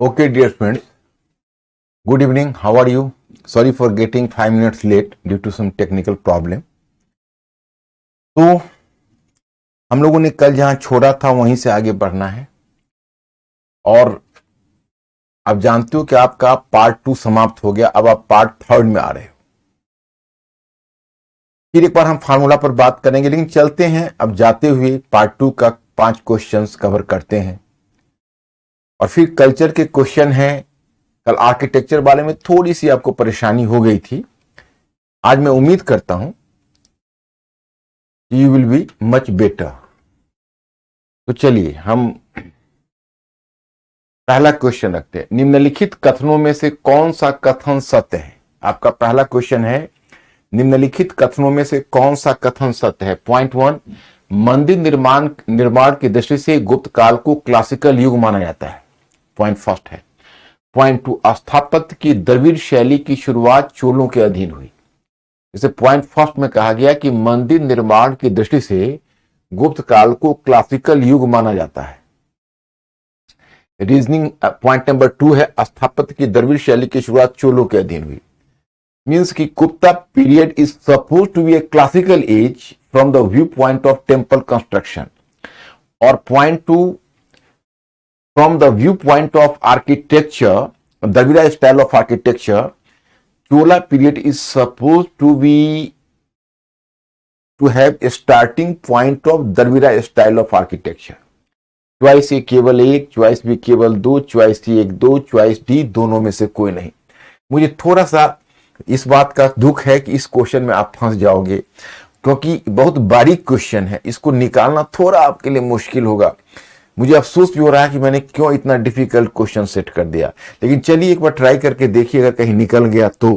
Okay, dear friends, good evening. How are you? Sorry for getting 5 minutes late due to some technical problem. तो हम लोगों ने कल जहां छोड़ा था वहीं से आगे बढ़ना है और आप जानते हो कि आपका पार्ट 2 समाप्त हो गया। अब आप पार्ट 3 में आ रहे हो। फिर एक बार हम फार्मूला पर बात करेंगे, लेकिन चलते हैं अब जाते हुए पार्ट 2 का 5 क्वेश्चंस कवर करते हैं और फिर कल्चर के क्वेश्चन हैं। कल आर्किटेक्चर वाले में थोड़ी सी आपको परेशानी हो गई थी। आज मैं उम्मीद करता हूं you will be much better. तो चलिए हम पहला क्वेश्चन रखते हैं। निम्नलिखित कथनों में से कौन सा कथन सत्य है? आपका पहला क्वेश्चन है, निम्नलिखित कथनों में से कौन सा कथन सत्य है? पॉइंट 1, मंदिर निर्माण की दृष्टि से गुप्त काल को क्लासिकल युग माना जाता है। पॉइंट फर्स्ट है। पॉइंट 2, स्थापत्य की द्रविड़ शैली की शुरुआत चोलों के अधीन हुई। जैसे पॉइंट फर्स्ट में कहा गया कि मंदिर निर्माण की दृष्टि से गुप्त काल को क्लासिकल युग माना जाता है। रीजनिंग पॉइंट नंबर 2 है, स्थापत्य की द्रविड़ शैली की शुरुआत चोलों के अधीन हुई। मीन्स की Gupta period is suppose to be a classical age from the view point of temple construction. और point 2, from the view point of architecture, Dravida style of architecture, Chola period is supposed to have a starting point of Dravida style of architecture. Choice A केवल एक, choice B केवल दो, choice सी एक दो, choice D दोनों में से कोई नहीं। मुझे थोड़ा सा इस बात का दुख है कि इस क्वेश्चन में आप फंस जाओगे, क्योंकि बहुत बारीक क्वेश्चन है। इसको निकालना थोड़ा आपके लिए मुश्किल होगा। मुझे अफसोस भी हो रहा है कि मैंने क्यों इतना डिफिकल्ट क्वेश्चन सेट कर दिया, लेकिन चलिए एक बार ट्राई करके देखिए, अगर कहीं निकल गया तो।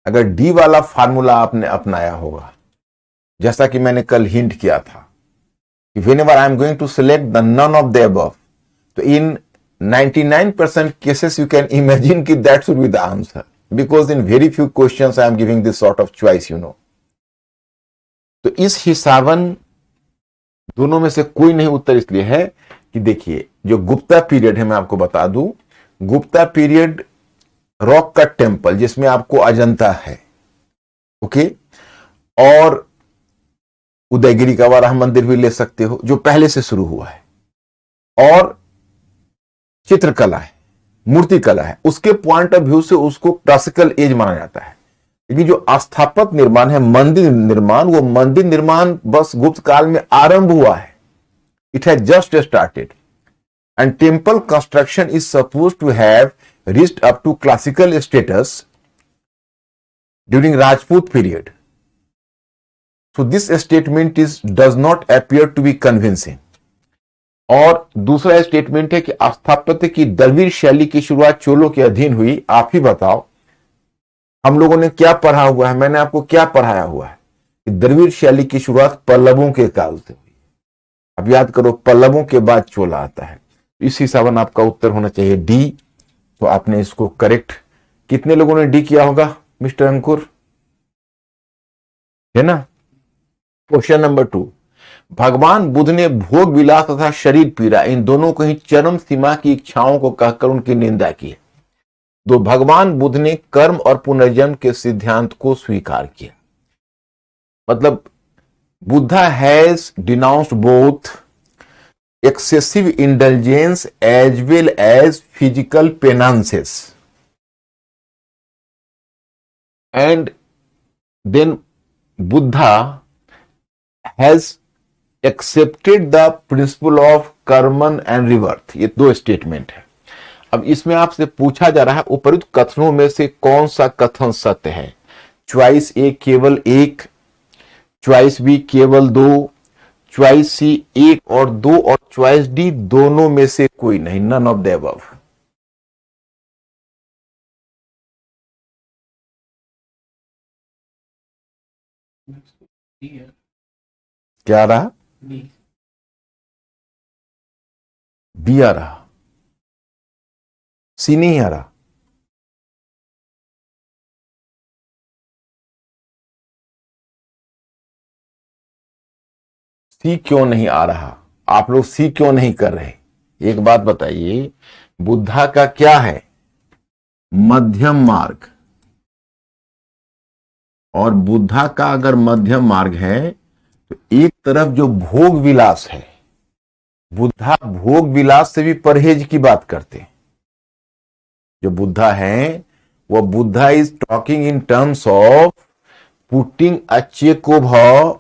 अगर डी वाला फार्मूला आपने अपनाया होगा, जैसा कि मैंने कल हिंट किया था कि whenever I am going to select the none of the above, तो in 99% cases you can imagine कि that should be the answer, because in very few questions I am giving this sort of choice, you know. तो इस हिसाबन दोनों में से कोई नहीं उत्तर इसलिए है कि देखिए, जो गुप्ता पीरियड है, मैं आपको बता दूं, गुप्ता पीरियड रॉक का टेम्पल जिसमें आपको अजंता है, ओके, और उदयगिरी का वाराह मंदिर भी ले सकते हो जो पहले से शुरू हुआ है, और चित्रकला है, मूर्ति कला है, उसके पॉइंट ऑफ व्यू से उसको क्लासिकल एज माना जाता है। लेकिन जो स्थापत्य निर्माण है, मंदिर निर्माण, वो मंदिर निर्माण बस गुप्त काल में आरंभ हुआ है। It has just started and temple construction is suppose to have reached up to classical status during Rajput period. So this statement does not appear to be convincing. और दूसरा स्टेटमेंट है कि स्थापत्य की द्रविड़ शैली की शुरुआत चोलों के अधीन हुई। आप ही बताओ, हम लोगों ने क्या पढ़ा हुआ है? मैंने आपको क्या पढ़ाया हुआ है कि द्रविड़ शैली की शुरुआत पल्लवों के काल से हुई। अब याद करो, पल्लवों के बाद चोला आता है। इस हिसाब से आपका उत्तर होना चाहिए डी। तो आपने इसको करेक्ट, कितने लोगों ने डी किया होगा मिस्टर अंकुर, है ना? क्वेश्चन नंबर 2, भगवान बुद्ध ने भोग विलास तथा शरीर पीड़ा इन दोनों को ही चरम सीमा की इच्छाओं को कहकर उनकी निंदा की है। तो भगवान बुद्ध ने कर्म और पुनर्जन्म के सिद्धांत को स्वीकार किया। मतलब Buddha has denounced both excessive indulgence as well as physical penances, and then Buddha has accepted the principle of Karman and rebirth। ये दो स्टेटमेंट है। अब इसमें आपसे पूछा जा रहा है उपरोक्त कथनों में से कौन सा कथन सत्य है? चॉइस ए केवल एक, चॉइस बी केवल दो, चॉइस सी एक और दो, और चॉइस डी दोनों में से कोई नहीं, नन ऑफ द अबव। क्या आ रहा? बी आ रहा, सी नहीं आ रहा। सी क्यों नहीं आ रहा? आप लोग सी क्यों नहीं कर रहे? एक बात बताइए, बुद्धा का क्या है? मध्यम मार्ग। और बुद्धा का अगर मध्यम मार्ग है तो एक तरफ जो भोग विलास है, बुद्धा भोग विलास से भी परहेज की बात करते हैं। जो बुद्धा है वो Buddha is talking in terms of putting a check over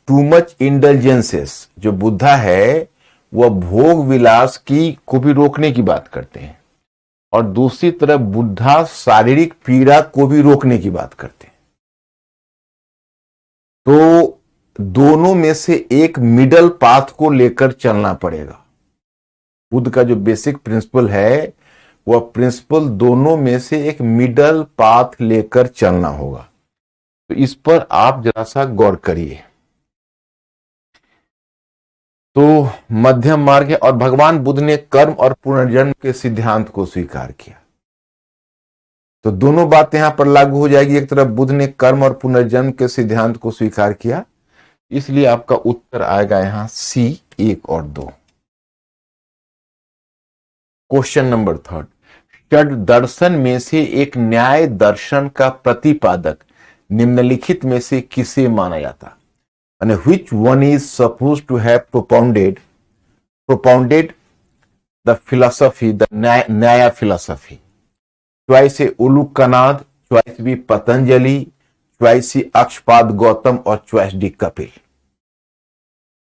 too much indulgences. जो बुद्धा है वह भोग विलास की को भी रोकने की बात करते हैं, और दूसरी तरफ बुद्धा शारीरिक पीड़ा को भी रोकने की बात करते हैं। तो दोनों में से एक मिडल पाथ को लेकर चलना पड़ेगा। बुद्ध का जो बेसिक प्रिंसिपल है वह प्रिंसिपल दोनों में से एक मिडल पाथ लेकर चलना होगा। तो इस पर आप जरा सा गौर करिए। तो मध्यम मार्ग है, और भगवान बुद्ध ने कर्म और पुनर्जन्म के सिद्धांत को स्वीकार किया। तो दोनों बातें यहां पर लागू हो जाएगी। एक तरफ बुद्ध ने कर्म और पुनर्जन्म के सिद्धांत को स्वीकार किया, इसलिए आपका उत्तर आएगा यहां सी 1 और 2। क्वेश्चन नंबर 3, षड दर्शन में से एक न्याय दर्शन का प्रतिपादक निम्नलिखित में से किसे माना जाता? यानी which one is supposed to have propounded the philosophy, the Nyaya philosophy? Choice A Ulukanad, choice B Patanjali, choice C Akshapada Gautama, और choice D Kapil.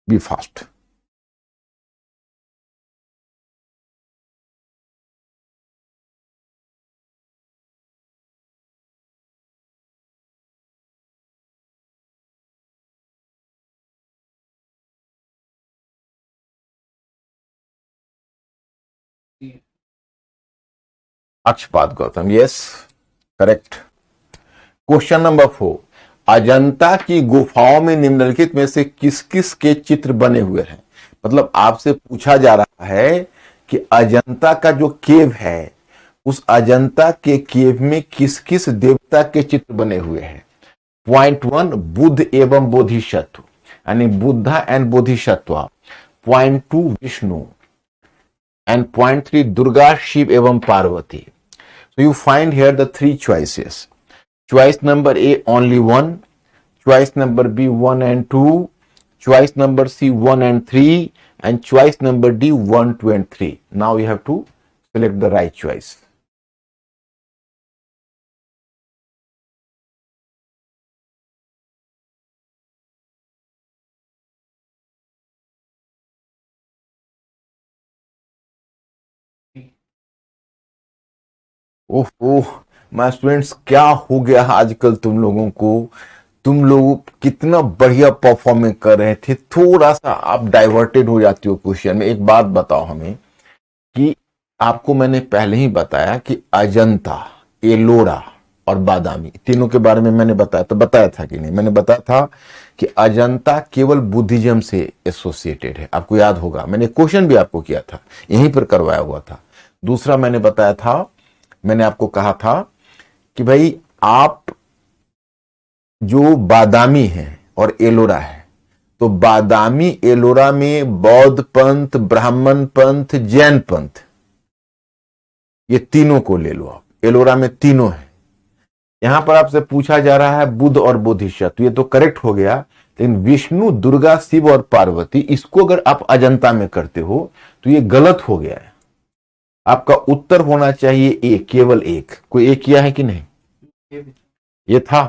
Be fast. Akshapada Gautama, yes, correct. Question number 4, Ajanta की गुफाओं में निम्नलिखित में से किस किस के चित्र बने हुए हैं? मतलब आपसे पूछा जा रहा है कि अजंता का जो केव है, उस अजंता के केव में किस किस देवता के चित्र बने हुए हैं? पॉइंट 1, बुद्ध एवं बोधिसत्व, यानी Buddha and Bodhisattva. Point 2, Vishnu, and point 3, Durga, Shiva एवं Parvati. So you find here the 3 choices. Choice number A, only 1. Choice number B, 1 and 2. Choice number C, 1 and 3. And choice number D, 1, 2 and 3. Now you have to select the right choice. Oh oh my students, क्या हो गया आजकल तुम लोगों को? तुम लोग कितना बढ़िया परफॉर्मेंस कर रहे थे, थोड़ा सा आप डाइवर्टेड हो जाती हो क्वेश्चन में। एक बात बताओ हमें कि आपको मैंने पहले ही बताया कि अजंता, एलोरा और बादामी, तीनों के बारे में मैंने बताया, तो बताया था कि नहीं? मैंने बताया था कि अजंता केवल बुद्धिज्म से एसोसिएटेड है। आपको याद होगा, मैंने क्वेश्चन भी आपको किया था, यहीं पर करवाया हुआ था। दूसरा मैंने बताया था, मैंने आपको कहा था कि भाई आप जो बादामी है और एलोरा है, तो बादामी एलोरा में बौद्ध पंथ, ब्राह्मण पंथ, जैन पंथ, ये तीनों को ले लो आप। एलोरा में तीनों है। यहां पर आपसे पूछा जा रहा है बुद्ध और बोधिसत्व, ये तो करेक्ट हो गया, लेकिन विष्णु, दुर्गा, शिव और पार्वती, इसको अगर आप अजंता में करते हो तो ये गलत हो गया है। आपका उत्तर होना चाहिए ए, केवल एक। कोई एक किया है कि नहीं? ये था।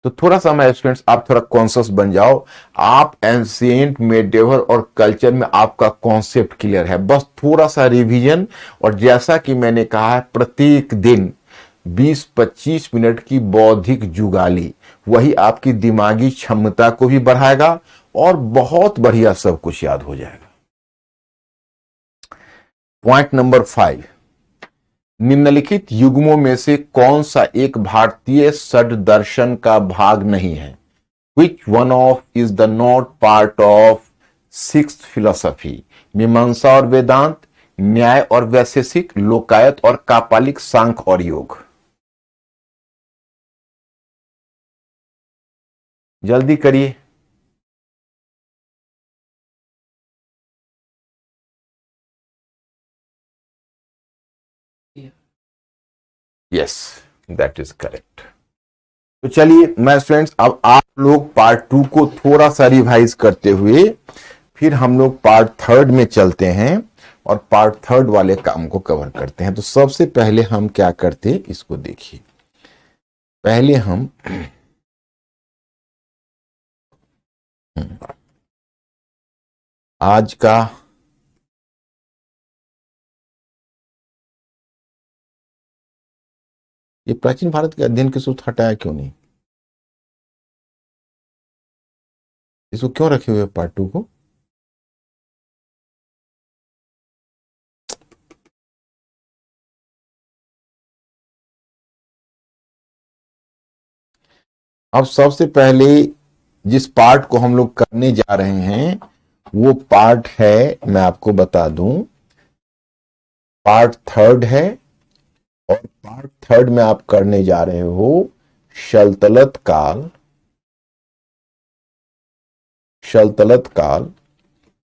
तो थोड़ा सा मैं स्टूडेंट्स, आप थोड़ा कॉन्शियस बन जाओ। आप एंशिएंट, मेडिएवल और कल्चर में आपका कॉन्सेप्ट क्लियर है, बस थोड़ा सा रिवीजन। और जैसा कि मैंने कहा है, प्रत्येक दिन 20-25 मिनट की बौद्धिक जुगाली, वही आपकी दिमागी क्षमता को भी बढ़ाएगा और बहुत बढ़िया सब कुछ याद हो जाएगा। पॉइंट नंबर 5, निम्नलिखित युग्मों में से कौन सा एक भारतीय षड दर्शन का भाग नहीं है? Which one of is the not part of sixth philosophy? मीमांसा और वेदांत, न्याय और वैशेषिक, लोकायत और कापालिक, सांख्य और योग। जल्दी करिए। Yes, that is correct. तो चलिए मैं स्टूडेंट्स, अब आप लोग पार्ट 2 को थोड़ा सा रिवाइज करते हुए फिर हम लोग पार्ट 3 में चलते हैं और पार्ट 3 वाले काम को कवर करते हैं। तो सबसे पहले हम क्या करते हैं इसको देखिए। पहले हम आज का ये प्राचीन भारत के अध्ययन के सूत्र हटाया क्यों नहीं? इसको क्यों रखे हुए पार्ट 2 को? अब सबसे पहले जिस पार्ट को हम लोग करने जा रहे हैं वो पार्ट है, मैं आपको बता दूं, पार्ट 3 है। और पार्ट 3 में आप करने जा रहे हो सल्तनत काल। सल्तनत काल,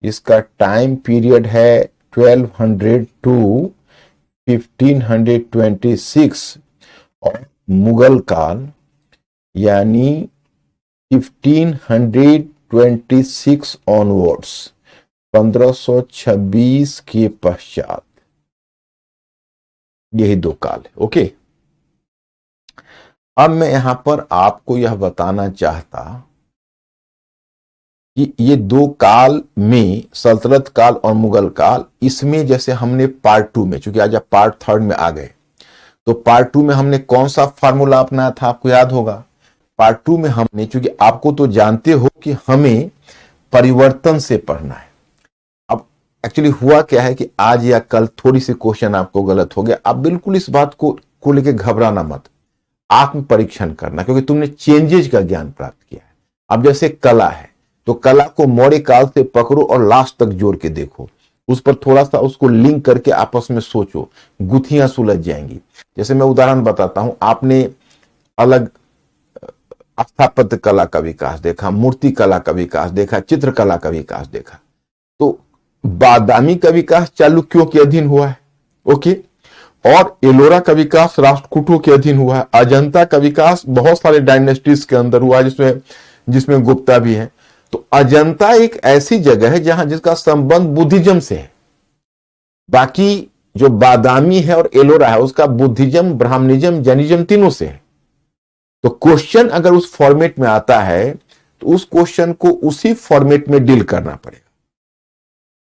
इसका टाइम पीरियड है 1200 टू 1526 और मुगल काल यानी 1526 ऑनवर्ड्स, 1526 के पश्चात, यही 2 काल है। ओके, अब मैं यहां पर आपको यह बताना चाहता कि ये 2 काल में, सल्तनत काल और मुगल काल, इसमें जैसे हमने पार्ट 2 में, चूंकि आज आप पार्ट 3 में आ गए, तो पार्ट 2 में हमने कौन सा फार्मूला अपनाया था आपको याद होगा। पार्ट 2 में हमने, चूंकि आपको तो जानते हो कि हमें परिवर्तन से पढ़ना है। अब एक्चुअली हुआ क्या है कि आज या कल थोड़ी सी क्वेश्चन आपको गलत हो गया। आप बिल्कुल इस बात को लेकर घबराना मत, आत्म परीक्षण करना, क्योंकि तुमने चेंजेज का ज्ञान प्राप्त किया है। अब जैसे कला है तो कला को मौर्य काल से पकड़ो और लास्ट तक जोड़ के देखो, उस पर थोड़ा सा उसको लिंक करके आपस में सोचो, गुत्थियां सुलझ जाएंगी। जैसे मैं उदाहरण बताता हूं, आपने अलग स्थापत्य कला का विकास देखा, मूर्ति कला का विकास देखा, चित्रकला का विकास देखा। तो बादामी का विकास चालुक्यों के अधीन हुआ है, ओके, और एलोरा का विकास राष्ट्रकूटों के अधीन हुआ है। अजंता का विकास बहुत सारे डायनेस्टीज के अंदर हुआ है, जिसमें गुप्ता भी है। तो अजंता एक ऐसी जगह है जहां जिसका संबंध बुद्धिज्म से है। बाकी जो बादामी है और एलोरा है उसका बुद्धिज्म, ब्राह्मणिज्म, जैनिज्म तीनों से है। तो क्वेश्चन अगर उस फॉर्मेट में आता है तो उस क्वेश्चन को उसी फॉर्मेट में डील करना पड़ेगा।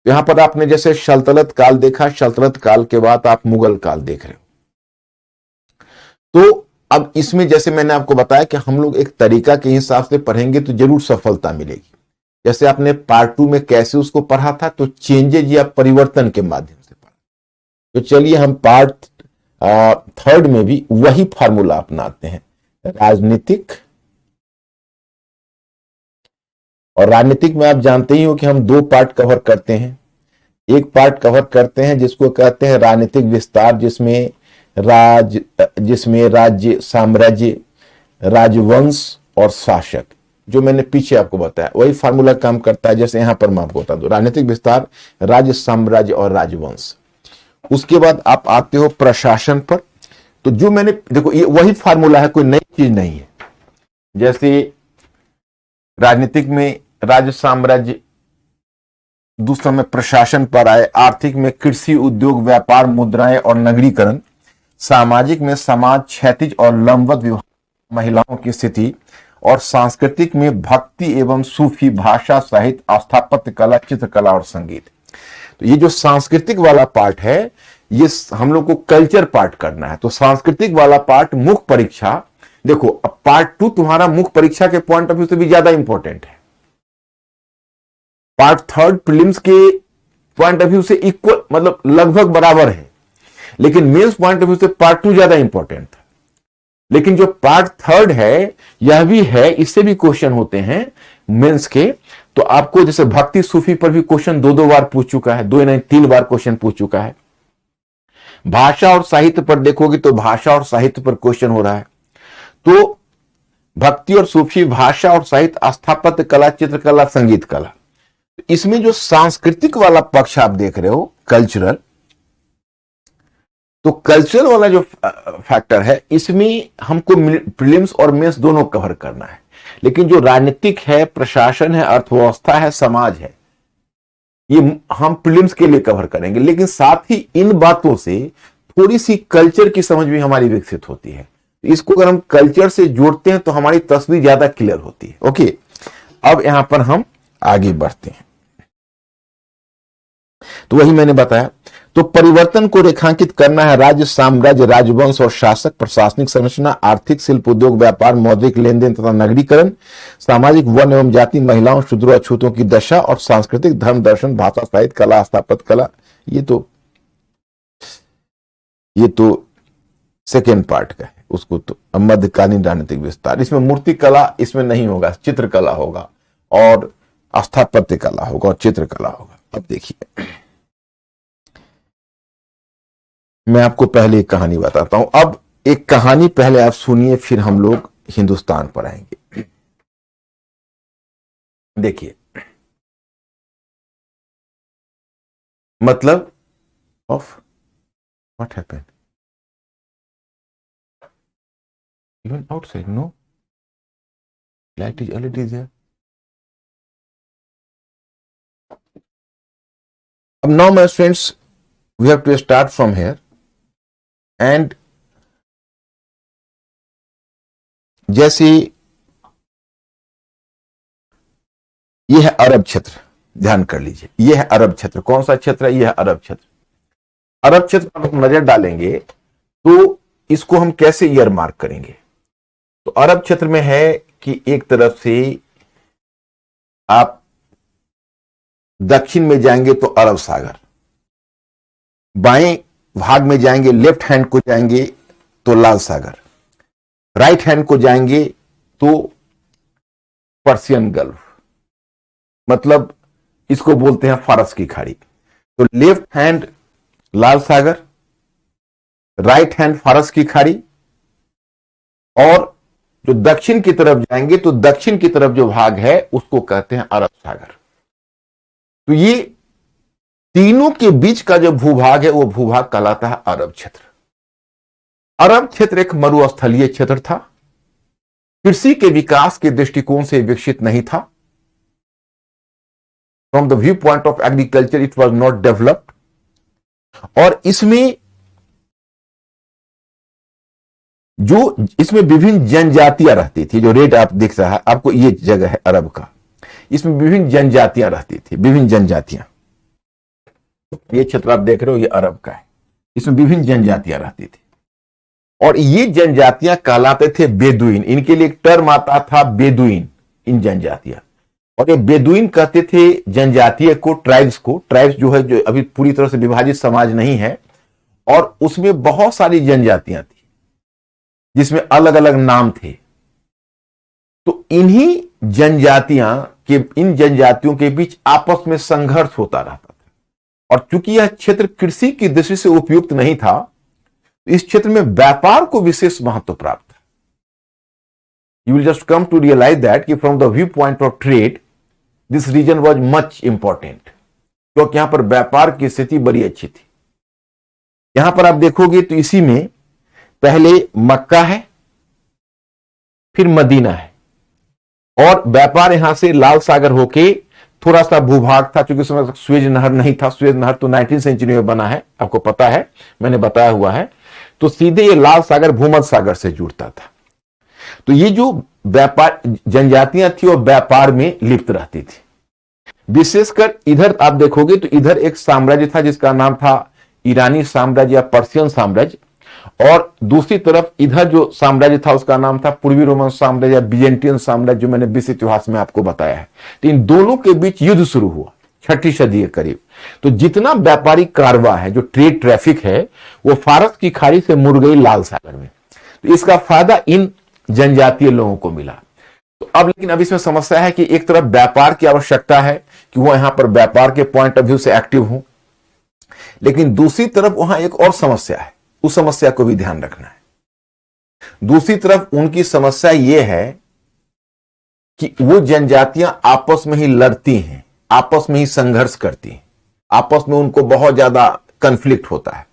यहां पर आपने जैसे सल्तनत काल देखा, सल्तनत काल के बाद आप मुगल काल देख रहे हो। तो अब इसमें जैसे मैंने आपको बताया कि हम लोग एक तरीका के हिसाब से पढ़ेंगे तो जरूर सफलता मिलेगी। जैसे आपने पार्ट 2 में कैसे उसको पढ़ा था, तो चेंजेज या परिवर्तन के माध्यम से पढ़ा। तो चलिए हम पार्ट 3 में भी वही फार्मूला अपनाते हैं, राजनीतिक। और राजनीतिक में आप जानते ही हो कि हम 2 पार्ट कवर करते हैं। एक पार्ट कवर करते हैं जिसको कहते हैं राजनीतिक विस्तार, जिसमें राज्य, साम्राज्य, राजवंश और शासक, जो मैंने पीछे आपको बताया वही फार्मूला काम करता है। जैसे यहां पर मैं आपको बता दूं, राजनीतिक विस्तार, राज्य, साम्राज्य और राजवंश। उसके बाद आप आते हो प्रशासन पर। तो जो मैंने, देखो ये वही फार्मूला है, कोई नई चीज नहीं है। जैसे राजनीतिक में राज्य, साम्राज्य, दूसरा में प्रशासन पर आए, आर्थिक में कृषि, उद्योग, व्यापार, मुद्राएं और नगरीकरण, सामाजिक में समाज, क्षैतिज और लंबवत विभाग, महिलाओं की स्थिति, और सांस्कृतिक में भक्ति एवं सूफी, भाषा, साहित्य, स्थापत्य कला, चित्रकला और संगीत। तो ये जो सांस्कृतिक वाला पार्ट है, ये हम लोग को कल्चर पार्ट करना है। तो सांस्कृतिक वाला पार्ट मुख्य परीक्षा, देखो अब पार्ट 2 तुम्हारा मुख्य परीक्षा के पॉइंट ऑफ व्यू से भी ज्यादा इंपॉर्टेंट है। पार्ट 3 प्रीलिम्स के पॉइंट ऑफ व्यू से इक्वल, मतलब लगभग बराबर है, लेकिन मेंस पॉइंट ऑफ व्यू से पार्ट 2 ज्यादा इंपॉर्टेंट था। लेकिन जो पार्ट 3 है यह भी है, इससे भी क्वेश्चन होते हैं मेंस के। तो आपको जैसे भक्ति, सूफी पर भी क्वेश्चन 2 बार पूछ चुका है, 2 नहीं 3 बार क्वेश्चन पूछ चुका है। भाषा और साहित्य पर देखोगे तो भाषा और साहित्य पर क्वेश्चन हो रहा है। तो भक्ति और सूफी, भाषा और साहित्य, स्थापत्य कला, चित्रकला, संगीत कला। इसमें जो सांस्कृतिक वाला पक्ष आप देख रहे हो, कल्चरल, तो कल्चरल वाला जो फैक्टर है, इसमें हमको प्रीलिम्स और मेंस दोनों कवर करना है। लेकिन जो राजनीतिक है, प्रशासन है, अर्थव्यवस्था है, समाज है, ये हम प्रीलिम्स के लिए कवर करेंगे। लेकिन साथ ही इन बातों से थोड़ी सी कल्चर की समझ भी हमारी विकसित होती है। इसको अगर हम कल्चर से जोड़ते हैं तो हमारी तस्वीर ज्यादा क्लियर होती है। ओके, अब यहां पर हम आगे बढ़ते हैं। तो वही मैंने बताया, तो परिवर्तन को रेखांकित करना है राज्य, साम्राज्य, राजवंश और शासक, प्रशासनिक संरचना, आर्थिक, शिल्प, उद्योग, व्यापार, मौद्रिक लेन देन तथा नगरीकरण, सामाजिक, वर्ण एवं जाति, महिलाओं, शूद्रों, अछूतों की दशा और सांस्कृतिक, धर्म, दर्शन, भाषा, साहित्य, कला, स्थापत्य कला। ये तो सेकेंड पार्ट का है, उसको तो मध्यकालीन राजनीतिक विस्तार। इसमें मूर्ति कला इसमें नहीं होगा, चित्रकला होगा और स्थापत्य कला होगा और चित्रकला होगा। अब देखिए, मैं आपको पहले एक कहानी बताता हूं। अब एक कहानी पहले आप सुनिए, फिर हम लोग हिंदुस्तान पर आएंगे। देखिए, मतलब of what happened even outside, no light is already there. अब now my friends, we have to start from here and जैसे यह है अरब क्षेत्र, ध्यान कर लीजिए, यह है अरब क्षेत्र। कौन सा क्षेत्र है? यह है अरब क्षेत्र। अरब क्षेत्र पर हम नजर डालेंगे तो इसको हम कैसे ईयर मार्क करेंगे? तो अरब क्षेत्र में है कि एक तरफ से आप दक्षिण में जाएंगे तो अरब सागर, बाएं भाग में जाएंगे, लेफ्ट हैंड को जाएंगे तो लाल सागर, राइट हैंड को जाएंगे तो पर्शियन गल्फ, मतलब इसको बोलते हैं फारस की खाड़ी। तो लेफ्ट हैंड लाल सागर, राइट हैंड फारस की खाड़ी, और जो दक्षिण की तरफ जाएंगे तो दक्षिण की तरफ जो भाग है उसको कहते हैं अरब सागर। तो ये तीनों के बीच का जो भूभाग है वो भूभाग कहलाता है अरब क्षेत्र। अरब क्षेत्र एक मरुस्थलीय क्षेत्र था, कृषि के विकास के दृष्टिकोण से विकसित नहीं था। From the view point of agriculture it was not developed. और इसमें विभिन्न जनजातियां रहती थी। जो रेड आप देख रहा है, आपको ये जगह है अरब का, इसमें विभिन्न जनजातियां रहती थी, विभिन्न जनजातियां। ये क्षेत्र आप देख रहे हो, ये अरब का है, इसमें विभिन्न जनजातियां रहती थी और ये जनजातियां कहलाते थे बेदुइन। इनके लिए एक टर्म आता था बेदुइन, इन जनजातियां। और ये बेदुइन कहते थे जनजातीय को, ट्राइब्स को। ट्राइब्स जो है, जो अभी पूरी तरह से विभाजित समाज नहीं है, और उसमें बहुत सारी जनजातियां थी जिसमें अलग अलग नाम थे। तो इन्हीं जनजातियां के, इन जनजातियों के बीच आपस में संघर्ष होता रहता था। और चूंकि यह क्षेत्र कृषि की दृष्टि से उपयुक्त नहीं था, इस क्षेत्र में व्यापार को विशेष महत्व प्राप्त था। You will just come to realize that कि from the view point of trade this region was much important, क्योंकि यहां पर व्यापार की स्थिति बड़ी अच्छी थी। यहां पर आप देखोगे तो इसी में पहले मक्का है, फिर मदीना है, और व्यापार यहां से लाल सागर होके थोड़ा सा भूभाग था, क्योंकि उस समय सुएज नहर नहीं था। सुएज नहर तो 19वीं सेंचुरी में बना है, आपको पता है, मैंने बताया हुआ है। तो सीधे ये लाल सागर भूमध्य सागर से जुड़ता था। तो ये जो व्यापार जनजातियां थी, वो व्यापार में लिप्त रहती थी। विशेषकर इधर आप देखोगे तो इधर एक साम्राज्य था जिसका नाम था ईरानी साम्राज्य या पर्शियन साम्राज्य, और दूसरी तरफ इधर जो साम्राज्य था उसका नाम था पूर्वी रोमन साम्राज्य या बिजेंटियन साम्राज्य, जो मैंने विश्व इतिहास में आपको बताया है। तो इन दोनों के बीच युद्ध शुरू हुआ 6वीं सदी के करीब। तो जितना व्यापारिक कारवा है, जो ट्रेड ट्रैफिक है, वो फारस की खाड़ी से मुड़ गई लाल सागर में। तो इसका फायदा इन जनजातीय लोगों को मिला। तो अब लेकिन अब इसमें समस्या है कि एक तरफ व्यापार की आवश्यकता है कि वो यहां पर व्यापार के पॉइंट ऑफ व्यू से एक्टिव हो, लेकिन दूसरी तरफ वहां एक और समस्या है, उस समस्या को भी ध्यान रखना है। दूसरी तरफ उनकी समस्या यह है कि वो जनजातियां आपस में ही लड़ती हैं, आपस में ही संघर्ष करती हैं, आपस में उनको बहुत ज्यादा कन्फ्लिक्ट होता है।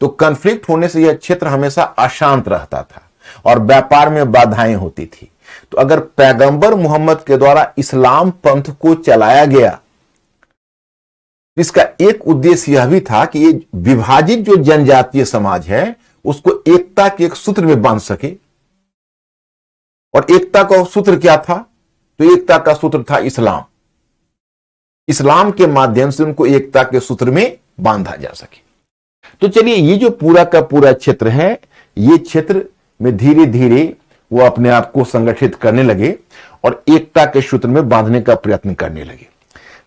तो कन्फ्लिक्ट होने से यह क्षेत्र हमेशा अशांत रहता था और व्यापार में बाधाएं होती थी। तो अगर पैगंबर मोहम्मद के द्वारा इस्लाम पंथ को चलाया गया, इसका एक उद्देश्य यह भी था कि ये विभाजित जो जनजातीय समाज है उसको एकता के एक सूत्र में बांध सके। और एकता का सूत्र क्या था? तो एकता का सूत्र था इस्लाम। इस्लाम के माध्यम से उनको एकता के सूत्र में बांधा जा सके। तो चलिए, ये जो पूरा का पूरा क्षेत्र है, ये क्षेत्र में धीरे धीरे वो अपने आप को संगठित करने लगे और एकता के सूत्र में बांधने का प्रयत्न करने लगे।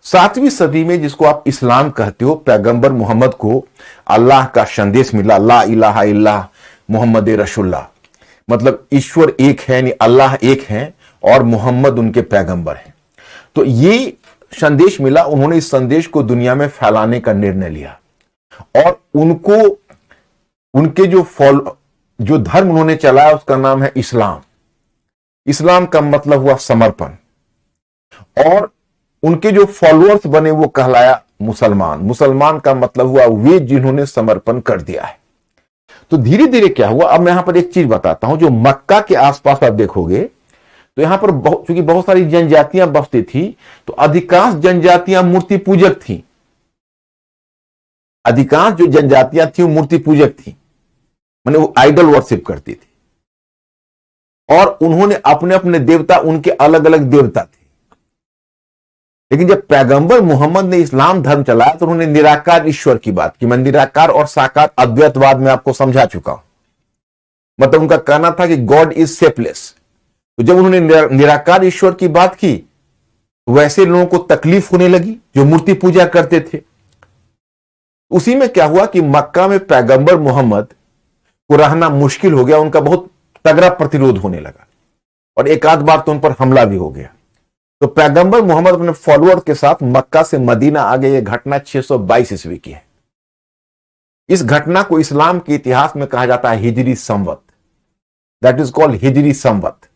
7वीं सदी में, जिसको आप इस्लाम कहते हो, पैगंबर मोहम्मद को अल्लाह का संदेश मिला, ला इलाहा इल्लल्लाह मोहम्मद रसूलुल्लाह, मतलब ईश्वर एक है, यानी अल्लाह एक है और मोहम्मद उनके पैगंबर हैं। तो ये संदेश मिला, उन्होंने इस संदेश को दुनिया में फैलाने का निर्णय लिया और उनको उनके जो धर्म उन्होंने चलाया उसका नाम है इस्लाम। इस्लाम का मतलब हुआ समर्पण। और उनके जो फॉलोअर्स बने वो कहलाया मुसलमान। मुसलमान का मतलब हुआ वे जिन्होंने समर्पण कर दिया है। तो धीरे धीरे क्या हुआ, अब मैं यहां पर एक चीज बताता हूं। जो मक्का के आसपास आप देखोगे तो यहां पर चूंकि बहुत सारी जनजातियां बसती थी, तो अधिकांश जनजातियां मूर्ति पूजक थी। अधिकांश जो जनजातियां थी वो मूर्ति पूजक थी, माने वो आइडल वर्शिप करती थी और उन्होंने अपने अपने देवता, उनके अलग अलग देवता थे। लेकिन जब पैगंबर मोहम्मद ने इस्लाम धर्म चलाया तो उन्होंने निराकार ईश्वर की बात की। मैं निराकार और साकार अद्वैतवाद में आपको समझा चुका हूं। मतलब उनका कहना था कि गॉड इज शेपलेस। तो जब उन्होंने निराकार ईश्वर की बात की, वैसे लोगों को तकलीफ होने लगी जो मूर्ति पूजा करते थे। उसी में क्या हुआ कि मक्का में पैगंबर मोहम्मद को रहना मुश्किल हो गया। उनका बहुत तगड़ा प्रतिरोध होने लगा और एक आध बार तो उन पर हमला भी हो गया। तो पैगंबर मोहम्मद अपने फॉलोअर के साथ मक्का से मदीना आ गए। यह घटना 622 ईस्वी की है। इस घटना को इस्लाम के इतिहास में कहा जाता है हिजरी संवत। दैट इज कॉल्ड हिजरी संवत।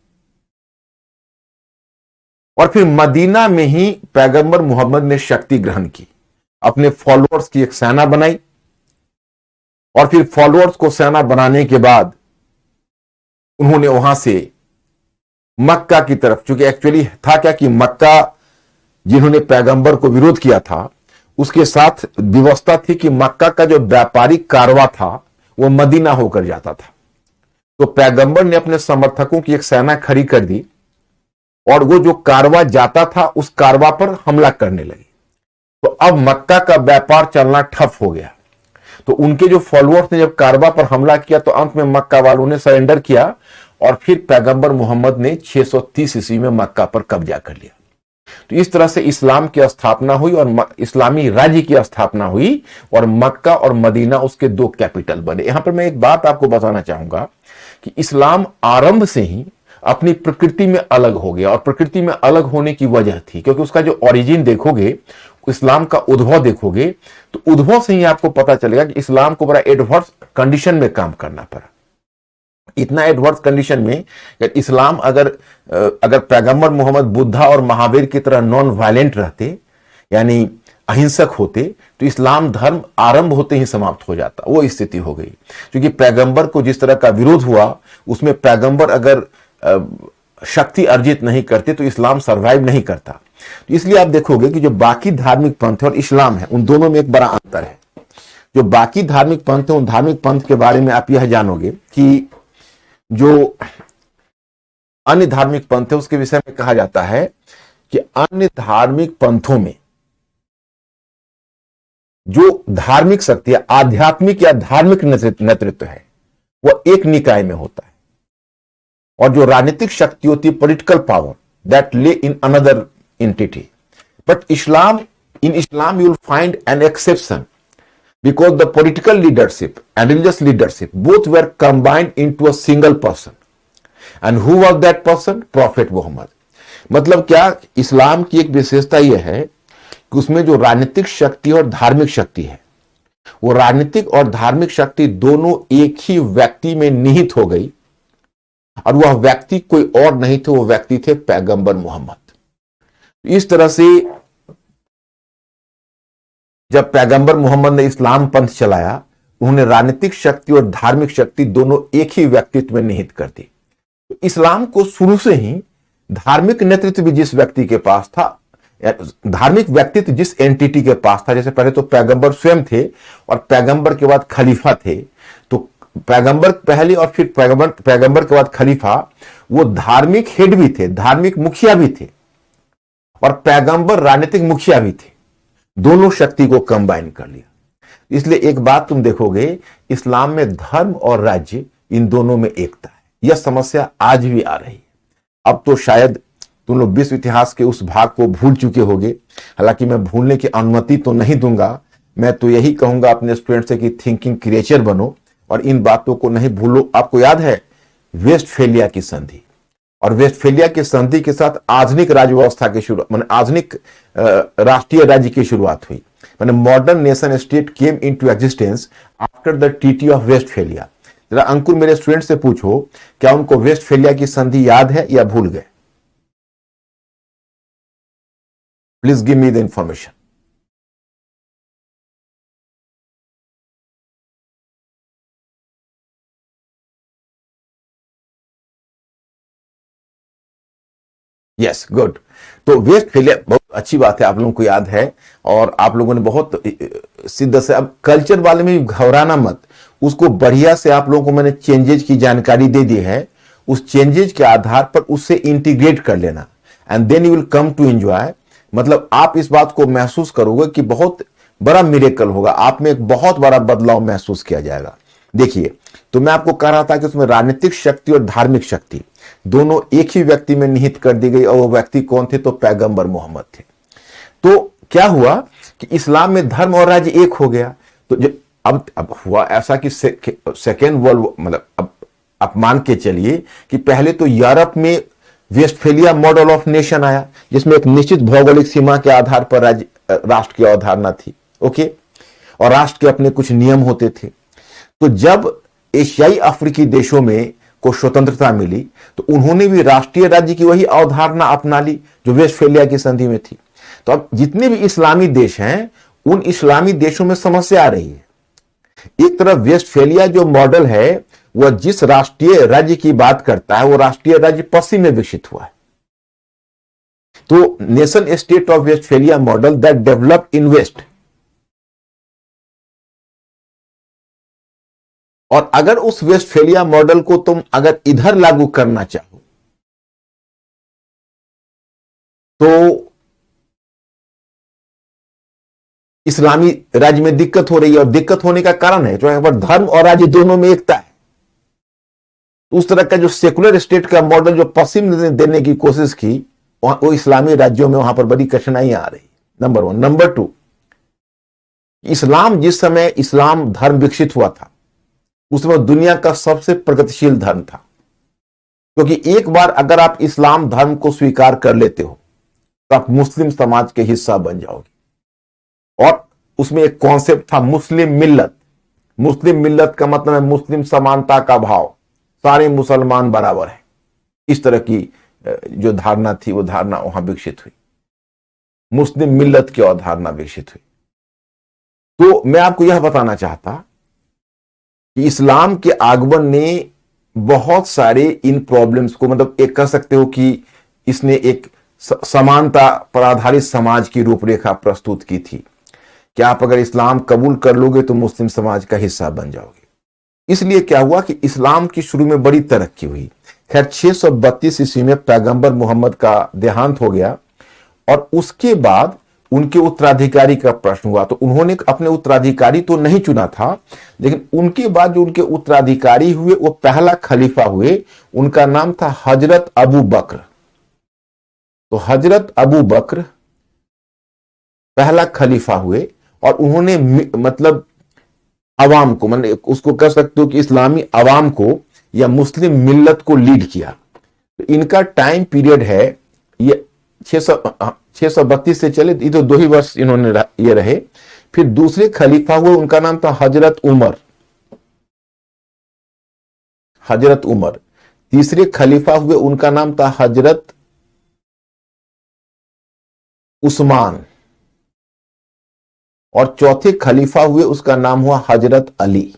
और फिर मदीना में ही पैगंबर मोहम्मद ने शक्ति ग्रहण की, अपने फॉलोअर्स की एक सेना बनाई और फिर फॉलोअर्स को सेना बनाने के बाद उन्होंने वहां से मक्का की तरफ, चूंकि एक्चुअली था क्या कि मक्का जिन्होंने पैगंबर को विरोध किया था उसके साथ व्यवस्था थी कि मक्का का जो व्यापारिक कारवा था वो मदीना होकर जाता था। तो पैगंबर ने अपने समर्थकों की एक सेना खड़ी कर दी और वो जो कारवा जाता था उस कारवा पर हमला करने लगे। तो अब मक्का का व्यापार चलना ठप हो गया। तो उनके जो फॉलोअर्स ने जब कारवा पर हमला किया तो अंत में मक्का वालों ने सरेंडर किया और फिर पैगंबर मोहम्मद ने 630 ईस्वी में मक्का पर कब्जा कर लिया। तो इस तरह से इस्लाम की स्थापना हुई और इस्लामी राज्य की स्थापना हुई और मक्का और मदीना उसके 2 कैपिटल बने। यहां पर मैं एक बात आपको बताना चाहूंगा कि इस्लाम आरंभ से ही अपनी प्रकृति में अलग हो गया। और प्रकृति में अलग होने की वजह थी क्योंकि उसका जो ओरिजिन देखोगे, इस्लाम का उद्भव देखोगे, तो उद्भव से ही आपको पता चलेगा कि इस्लाम को बड़ा एडवर्स कंडीशन में काम करना पड़ा। इतना एडवर्स कंडीशन में इस्लाम अगर पैगंबर मोहम्मद बुद्धा और महावीर की तरह नॉन वायलेंट रहते, यानी अहिंसक होते, तो इस्लाम धर्म आरंभ होते ही समाप्त हो जाता। वो स्थिति हो गई क्योंकि पैगंबर को जिस तरह का विरोध हुआ उसमें पैगंबर अगर शक्ति अर्जित नहीं करते तो इस्लाम सरवाइव नहीं करता। तो इसलिए आप देखोगे कि जो बाकी धार्मिक पंथ है और इस्लाम है, उन दोनों में एक बड़ा अंतर है। जो बाकी धार्मिक पंथ है, उन धार्मिक पंथ के बारे में आप यह जानोगे कि जो अन्य धार्मिक पंथ है उसके विषय में कहा जाता है कि अन्य धार्मिक पंथों में जो धार्मिक शक्ति है, आध्यात्मिक या धार्मिक नेतृत्व है, वह एक निकाय में होता है और जो राजनीतिक शक्ति होती है, पॉलिटिकल पावर, दैट ले in another entity. But in Islam you will find an exception because the political leadership and religious leadership both were combined into a single person. And who was that person? Prophet Muhammad. मतलब क्या, इस्लाम की एक विशेषता यह है कि उसमें जो राजनीतिक शक्ति और धार्मिक शक्ति है, वो राजनीतिक और धार्मिक शक्ति दोनों एक ही व्यक्ति में निहित हो गई और वह व्यक्ति कोई और नहीं थे, वो व्यक्ति थे पैगंबर मोहम्मद। इस तरह से जब पैगंबर मोहम्मद ने इस्लाम पंथ चलाया उन्होंने राजनीतिक शक्ति और धार्मिक शक्ति दोनों एक ही व्यक्तित्व में निहित कर दी। तो इस्लाम को शुरू से ही धार्मिक नेतृत्व भी जिस व्यक्ति के पास था, धार्मिक व्यक्तित्व जिस एंटिटी के पास था, जैसे पहले तो पैगंबर स्वयं थे और पैगंबर के बाद खलीफा थे, तो पैगंबर पहले और फिर पैगंबर के बाद खलीफा, वो धार्मिक हेड भी थे, धार्मिक मुखिया भी थे और पैगंबर राजनीतिक मुखिया भी थे। दोनों शक्ति को कंबाइन कर लिया। इसलिए एक बात तुम देखोगे, इस्लाम में धर्म और राज्य इन दोनों में एकता है। यह समस्या आज भी आ रही है। अब तो शायद तुम लोग विश्व इतिहास के उस भाग को भूल चुके होगे, हालांकि मैं भूलने की अनुमति तो नहीं दूंगा। मैं तो यही कहूंगा अपने स्टूडेंट से कि थिंकिंग क्रिएचर बनो और इन बातों को नहीं भूलो। आपको याद है वेस्टफेलिया की संधि, और वेस्टफेलिया की संधि के साथ आधुनिक राज्य व्यवस्था की शुरुआत, माने आधुनिक राष्ट्रीय राज्य की शुरुआत हुई। माने modern nation state came into existence after the treaty of Westphalia. जरा अंकुर मेरे स्टूडेंट से पूछो, क्या उनको वेस्टफेलिया की संधि याद है या भूल गए? Please give me the information. Yes, good. तो वेस्टफेलिया बहुत अच्छी बात है, आप लोगों को याद है और आप लोगों ने बहुत सिद्ध से। अब कल्चर वाले में घबराना मत, उसको बढ़िया से आप लोगों को मैंने चेंजेज की जानकारी दे दी है। उस चेंजेज के आधार पर उससे इंटीग्रेट कर लेना and then you will come to enjoy. मतलब आप इस बात को महसूस करोगे कि बहुत बड़ा मिरेकल होगा, आप में एक बहुत बड़ा बदलाव महसूस किया जाएगा। देखिए, तो मैं आपको कह रहा था कि उसमें राजनीतिक शक्ति और धार्मिक शक्ति दोनों एक ही व्यक्ति में निहित कर दी गई, और वो व्यक्ति कौन थे? तो पैगंबर मोहम्मद थे। तो क्या हुआ कि इस्लाम में धर्म और राज्य एक हो गया। तो जो अब हुआ ऐसा कि सेकेंड वर्ल्ड, मतलब अब आप मान के चलिए कि पहले तो यूरोप में वेस्टफेलिया मॉडल ऑफ नेशन आया, जिसमें एक निश्चित भौगोलिक सीमा के आधार पर राष्ट्र की अवधारणा थी, ओके, और राष्ट्र के अपने कुछ नियम होते थे। तो जब एशियाई अफ्रीकी देशों में को स्वतंत्रता मिली, तो उन्होंने भी राष्ट्रीय राज्य की वही अवधारणा अपना ली जो वेस्टफेलिया की संधि में थी। तो अब जितने भी इस्लामी देश हैं, उन इस्लामी देशों में समस्या आ रही है। एक तरफ वेस्टफेलिया जो मॉडल है, वह जिस राष्ट्रीय राज्य की बात करता है, वो राष्ट्रीय राज्य पश्चिम में विकसित हुआ है। तो nation state of Westphalia model that developed in west. और अगर उस वेस्टफेलिया मॉडल को तुम अगर इधर लागू करना चाहो, तो इस्लामी राज्य में दिक्कत हो रही है, और दिक्कत होने का कारण है जो यहाँ पर धर्म और राज्य दोनों में एकता है। उस तरह का जो सेकुलर स्टेट का मॉडल जो पश्चिम ने देने की कोशिश की, वो इस्लामी राज्यों में वहां पर बड़ी कठिनाइयां आ रही। Number one. नंबर टू, इस्लाम जिस समय इस्लाम धर्म विकसित हुआ था, उस समय दुनिया का सबसे प्रगतिशील धर्म था, क्योंकि एक बार अगर आप इस्लाम धर्म को स्वीकार कर लेते हो तो आप मुस्लिम समाज के हिस्सा बन जाओगे। और उसमें एक कॉन्सेप्ट था मुस्लिम मिल्लत। मुस्लिम मिल्लत का मतलब है मुस्लिम समानता का भाव, सारे मुसलमान बराबर हैं। इस तरह की जो धारणा थी, वो धारणा वहां विकसित हुई, मुस्लिम मिल्लत की अवधारणा विकसित हुई। तो मैं आपको यह बताना चाहता कि इस्लाम के आगमन ने बहुत सारे इन प्रॉब्लम्स को, मतलब एक कह सकते हो कि इसने एक समानता पर आधारित समाज की रूपरेखा प्रस्तुत की थी कि आप अगर इस्लाम कबूल कर लोगे तो मुस्लिम समाज का हिस्सा बन जाओगे। इसलिए क्या हुआ कि इस्लाम की शुरू में बड़ी तरक्की हुई। खैर 632 ईस्वी में पैगंबर मोहम्मद का देहांत हो गया, और उसके बाद उनके उत्तराधिकारी का प्रश्न हुआ। तो उन्होंने अपने उत्तराधिकारी तो नहीं चुना था, लेकिन उनके बाद जो उनके उत्तराधिकारी हुए, वो पहला खलीफा हुए, उनका नाम था हजरत अबू बकर। तो हजरत अबू बकर पहला खलीफा हुए, और उन्होंने मतलब अवाम को, मतलब उसको कह सकते हो कि इस्लामी अवाम को या मुस्लिम मिल्लत को लीड किया। तो इनका टाइम पीरियड है ये 632 से चले, ये तो 2 ही वर्ष इन्होंने ये रहे। फिर दूसरे खलीफा हुए, उनका नाम था हजरत उमर। हजरत उमर। तीसरे खलीफा हुए, उनका नाम था हजरत उस्मान। और चौथे खलीफा हुए, उसका नाम हुआ हजरत अली।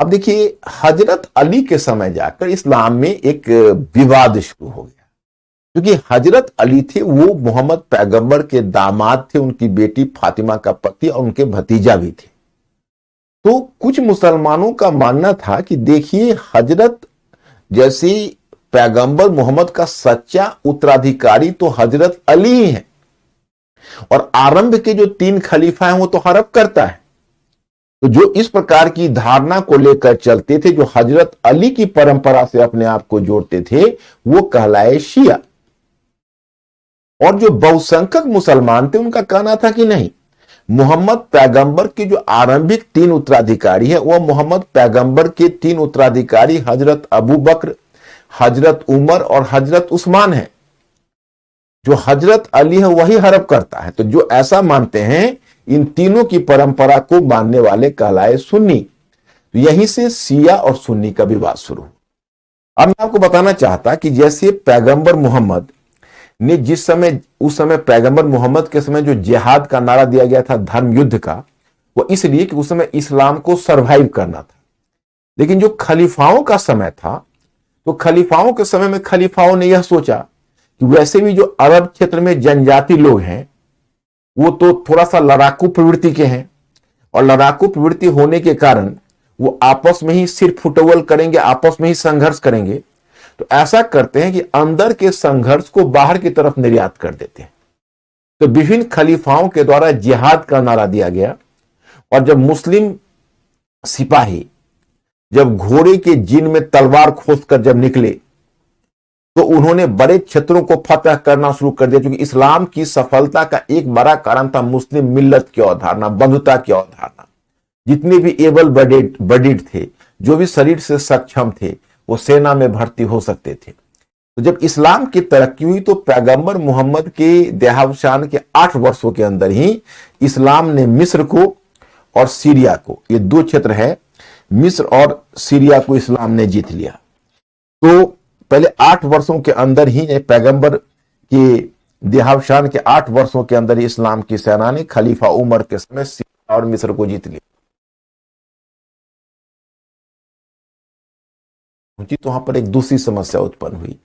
अब देखिए, हजरत अली के समय जाकर इस्लाम में एक विवाद शुरू हो गया, क्योंकि हजरत अली थे वो मोहम्मद पैगंबर के दामाद थे, उनकी बेटी फातिमा का पति और उनके भतीजा भी थे। तो कुछ मुसलमानों का मानना था कि देखिए, हजरत जैसे पैगंबर मोहम्मद का सच्चा उत्तराधिकारी तो हजरत अली ही है, और आरंभ के जो 3 खलीफा हैं वो तो हड़प करता है। तो जो इस प्रकार की धारणा को लेकर चलते थे, जो हजरत अली की परंपरा से अपने आप को जोड़ते थे, वो कहलाए शिया। और जो बहुसंख्यक मुसलमान थे, उनका कहना था कि नहीं, मोहम्मद पैगंबर के जो आरंभिक 3 उत्तराधिकारी है, वह मोहम्मद पैगंबर के 3 उत्तराधिकारी हजरत अबू बकर, हजरत उमर और हजरत उस्मान है। जो हजरत अली है वही हड़प करता है। तो जो ऐसा मानते हैं, इन तीनों की परंपरा को मानने वाले कहलाए सुन्नी। तो यहीं से शिया और सुन्नी का विवाद शुरू। अब मैं आपको बताना चाहता कि जैसे पैगंबर मोहम्मद ने जिस समय, उस समय पैगंबर मोहम्मद के समय जो जिहाद का नारा दिया गया था, धर्म युद्ध का, वो इसलिए कि उस समय इस्लाम को सरवाइव करना था। लेकिन जो खलीफाओं का समय था, तो खलीफाओं के समय में खलीफाओं ने यह सोचा कि वैसे भी जो अरब क्षेत्र में जनजाति लोग हैं, वो तो थोड़ा सा लड़ाकू प्रवृत्ति के हैं, और लड़ाकू प्रवृत्ति होने के कारण वो आपस में ही सिर फुटबॉल करेंगे, आपस में ही संघर्ष करेंगे। तो ऐसा करते हैं कि अंदर के संघर्ष को बाहर की तरफ निर्यात कर देते हैं। तो विभिन्न खलीफाओं के द्वारा जिहाद का नारा दिया गया, और जब मुस्लिम सिपाही जब घोड़े के जिन में तलवार खोसकर जब निकले, तो उन्होंने बड़े क्षेत्रों को फतह करना शुरू कर दिया, क्योंकि इस्लाम की सफलता का एक बड़ा कारण था मुस्लिम मिल्लत की अवधारणा, बंधुता की अवधारणा। जितने भी एबल बडीड थे, जो भी शरीर से सक्षम थे, वो सेना में भर्ती हो सकते थे। तो जब इस्लाम की तरक्की हुई, तो पैगंबर मोहम्मद के देहावसान के 8 वर्षों के अंदर ही इस्लाम ने मिस्र को और सीरिया को, ये 2 क्षेत्र है, मिस्र और सीरिया को इस्लाम ने जीत लिया। तो पहले 8 वर्षों के अंदर ही, पैगंबर के देहावसान के 8 वर्षों के अंदर ही इस्लाम की सेना ने खलीफा उमर के समय सीरिया और मिस्र को जीत लिया। तो वहां पर एक दूसरी समस्या उत्पन्न हुई,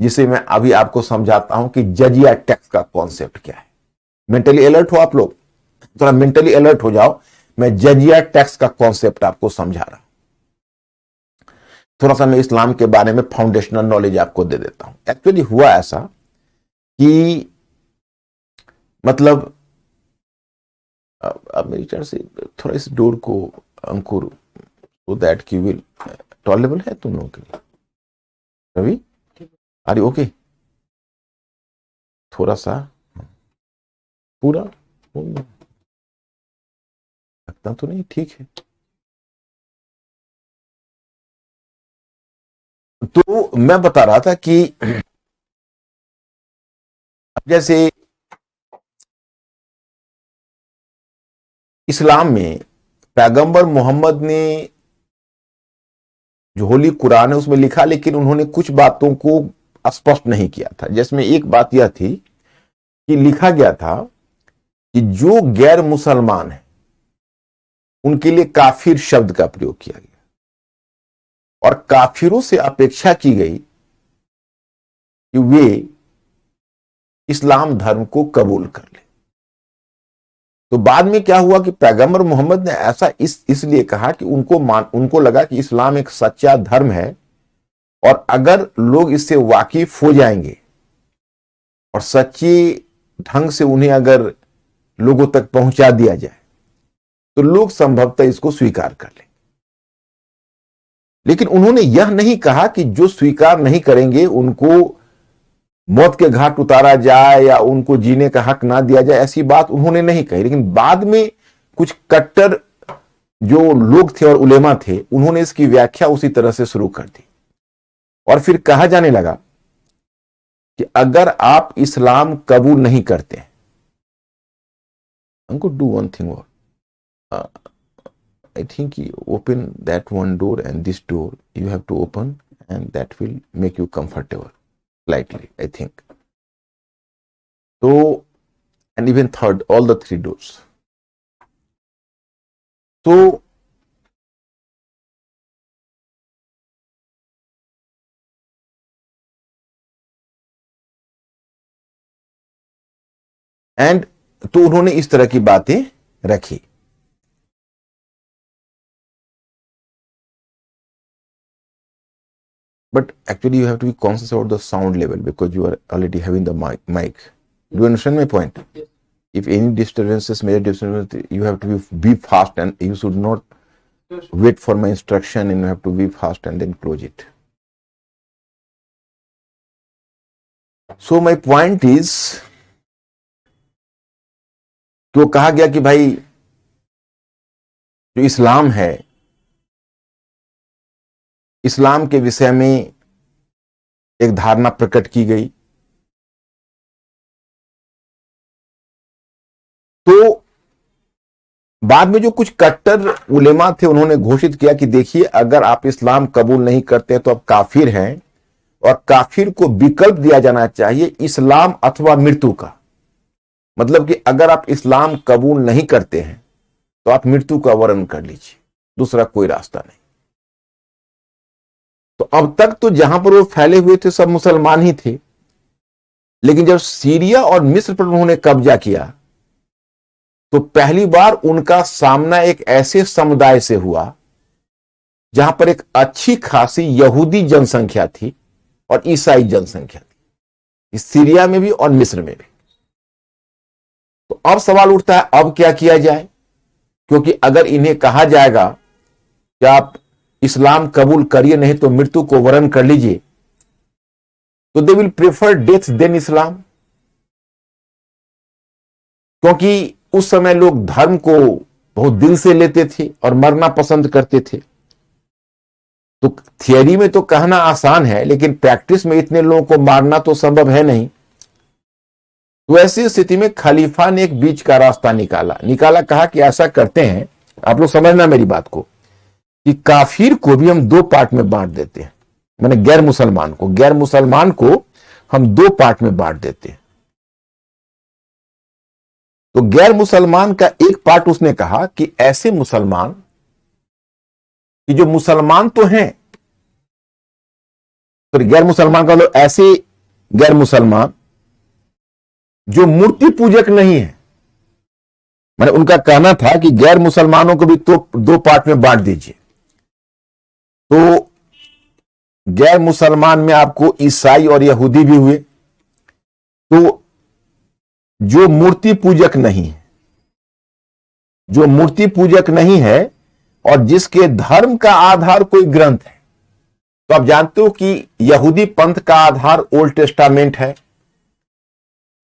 जिसे मैं अभी आपको समझाता हूं कि जजिया टैक्स का कॉन्सेप्ट क्या है। मेंटली अलर्ट हो आप लोग, थोड़ा मेंटली अलर्ट हो जाओ। मैं जजिया टैक्स का कॉन्सेप्ट आपको समझा रहा हूं। थोड़ा सा मैं इस्लाम के बारे में फाउंडेशनल नॉलेज आपको दे देता हूं। एक्चुअली हुआ ऐसा कि मतलब, अब मेरी तरफ से थोड़ा इस डोर को अंकुर, सो दैट की विल टॉलरेबल है तुम लोगों के लिए। रवि, अरे ओके, थोड़ा सा पूरा लगता तो नहीं, ठीक है। तो मैं बता रहा था कि जैसे इस्लाम में पैगंबर मोहम्मद ने जो होली कुरान है उसमें लिखा, लेकिन उन्होंने कुछ बातों को स्पष्ट नहीं किया था। जिसमें एक बात यह थी कि लिखा गया था कि जो गैर मुसलमान है उनके लिए काफिर शब्द का प्रयोग किया गया, और काफिरों से अपेक्षा की गई कि वे इस्लाम धर्म को कबूल कर ले। तो बाद में क्या हुआ कि पैगंबर मोहम्मद ने ऐसा इसलिए कहा कि उनको लगा कि इस्लाम एक सच्चा धर्म है, और अगर लोग इससे वाकिफ हो जाएंगे और सच्चे ढंग से उन्हें अगर लोगों तक पहुंचा दिया जाए, तो लोग संभवतः इसको स्वीकार कर लेंगे। लेकिन उन्होंने यह नहीं कहा कि जो स्वीकार नहीं करेंगे उनको मौत के घाट उतारा जाए या उनको जीने का हक ना दिया जाए, ऐसी बात उन्होंने नहीं कही। लेकिन बाद में कुछ कट्टर जो लोग थे और उलेमा थे, उन्होंने इसकी व्याख्या उसी तरह से शुरू कर दी, और फिर कहा जाने लगा कि अगर आप इस्लाम कबूल नहीं करते, हमको do one thing, I think you open that one door and this door you have to open, and that will make you comfortable slightly, I think. तो and even third, all the three doors. So and तो उन्होंने इस तरह की बातें रखी। But actually you have to be conscious about the sound level because you are already having the mic. Do you understand my point? Yes. If any disturbances, major disturbances, you have to be fast, and you should not wait for my instruction, and you have to be fast and then close it. So my point is, तो कहा गया कि भाई जो इस्लाम है, इस्लाम के विषय में एक धारणा प्रकट की गई। तो बाद में जो कुछ कट्टर उलेमा थे उन्होंने घोषित किया कि देखिए, अगर आप इस्लाम कबूल नहीं करते तो आप काफिर हैं, और काफिर को विकल्प दिया जाना चाहिए इस्लाम अथवा मृत्यु का। मतलब कि अगर आप इस्लाम कबूल नहीं करते हैं तो आप मृत्यु का वर्ण कर लीजिए, दूसरा कोई रास्ता नहीं। तो अब तक तो जहां पर वो फैले हुए थे सब मुसलमान ही थे, लेकिन जब सीरिया और मिस्र पर उन्होंने कब्जा किया तो पहली बार उनका सामना एक ऐसे समुदाय से हुआ जहां पर एक अच्छी खासी यहूदी जनसंख्या थी और ईसाई जनसंख्या थी, इस सीरिया में भी और मिस्र में भी। तो अब सवाल उठता है, अब क्या किया जाए? क्योंकि अगर इन्हें कहा जाएगा कि आप इस्लाम कबूल करिए, नहीं तो मृत्यु को वरण कर लीजिए, तो they will prefer death than Islam. क्योंकि उस समय लोग धर्म को बहुत दिल से लेते थे और मरना पसंद करते थे। तो थियरी में तो कहना आसान है, लेकिन प्रैक्टिस में इतने लोगों को मारना तो संभव है नहीं। तो ऐसी स्थिति में खलीफा ने एक बीच का रास्ता निकाला। कहा कि ऐसा करते हैं, आप लोग समझना मेरी बात को, कि काफिर को भी हम दो पार्ट में बांट देते हैं। मैंने गैर मुसलमान को हम दो पार्ट में बांट देते हैं। तो गैर मुसलमान का एक पार्ट उसने कहा कि ऐसे मुसलमान कि जो मुसलमान तो हैं, तो गैर मुसलमान का लो ऐसे गैर मुसलमान जो मूर्ति पूजक नहीं है। मैंने उनका कहना था कि गैर मुसलमानों को भी तो दो पार्ट में बांट दीजिए। तो गैर मुसलमान में आपको ईसाई और यहूदी भी हुए। तो जो मूर्ति पूजक नहीं है और जिसके धर्म का आधार कोई ग्रंथ है, तो आप जानते हो कि यहूदी पंथ का आधार ओल्ड टेस्टामेंट है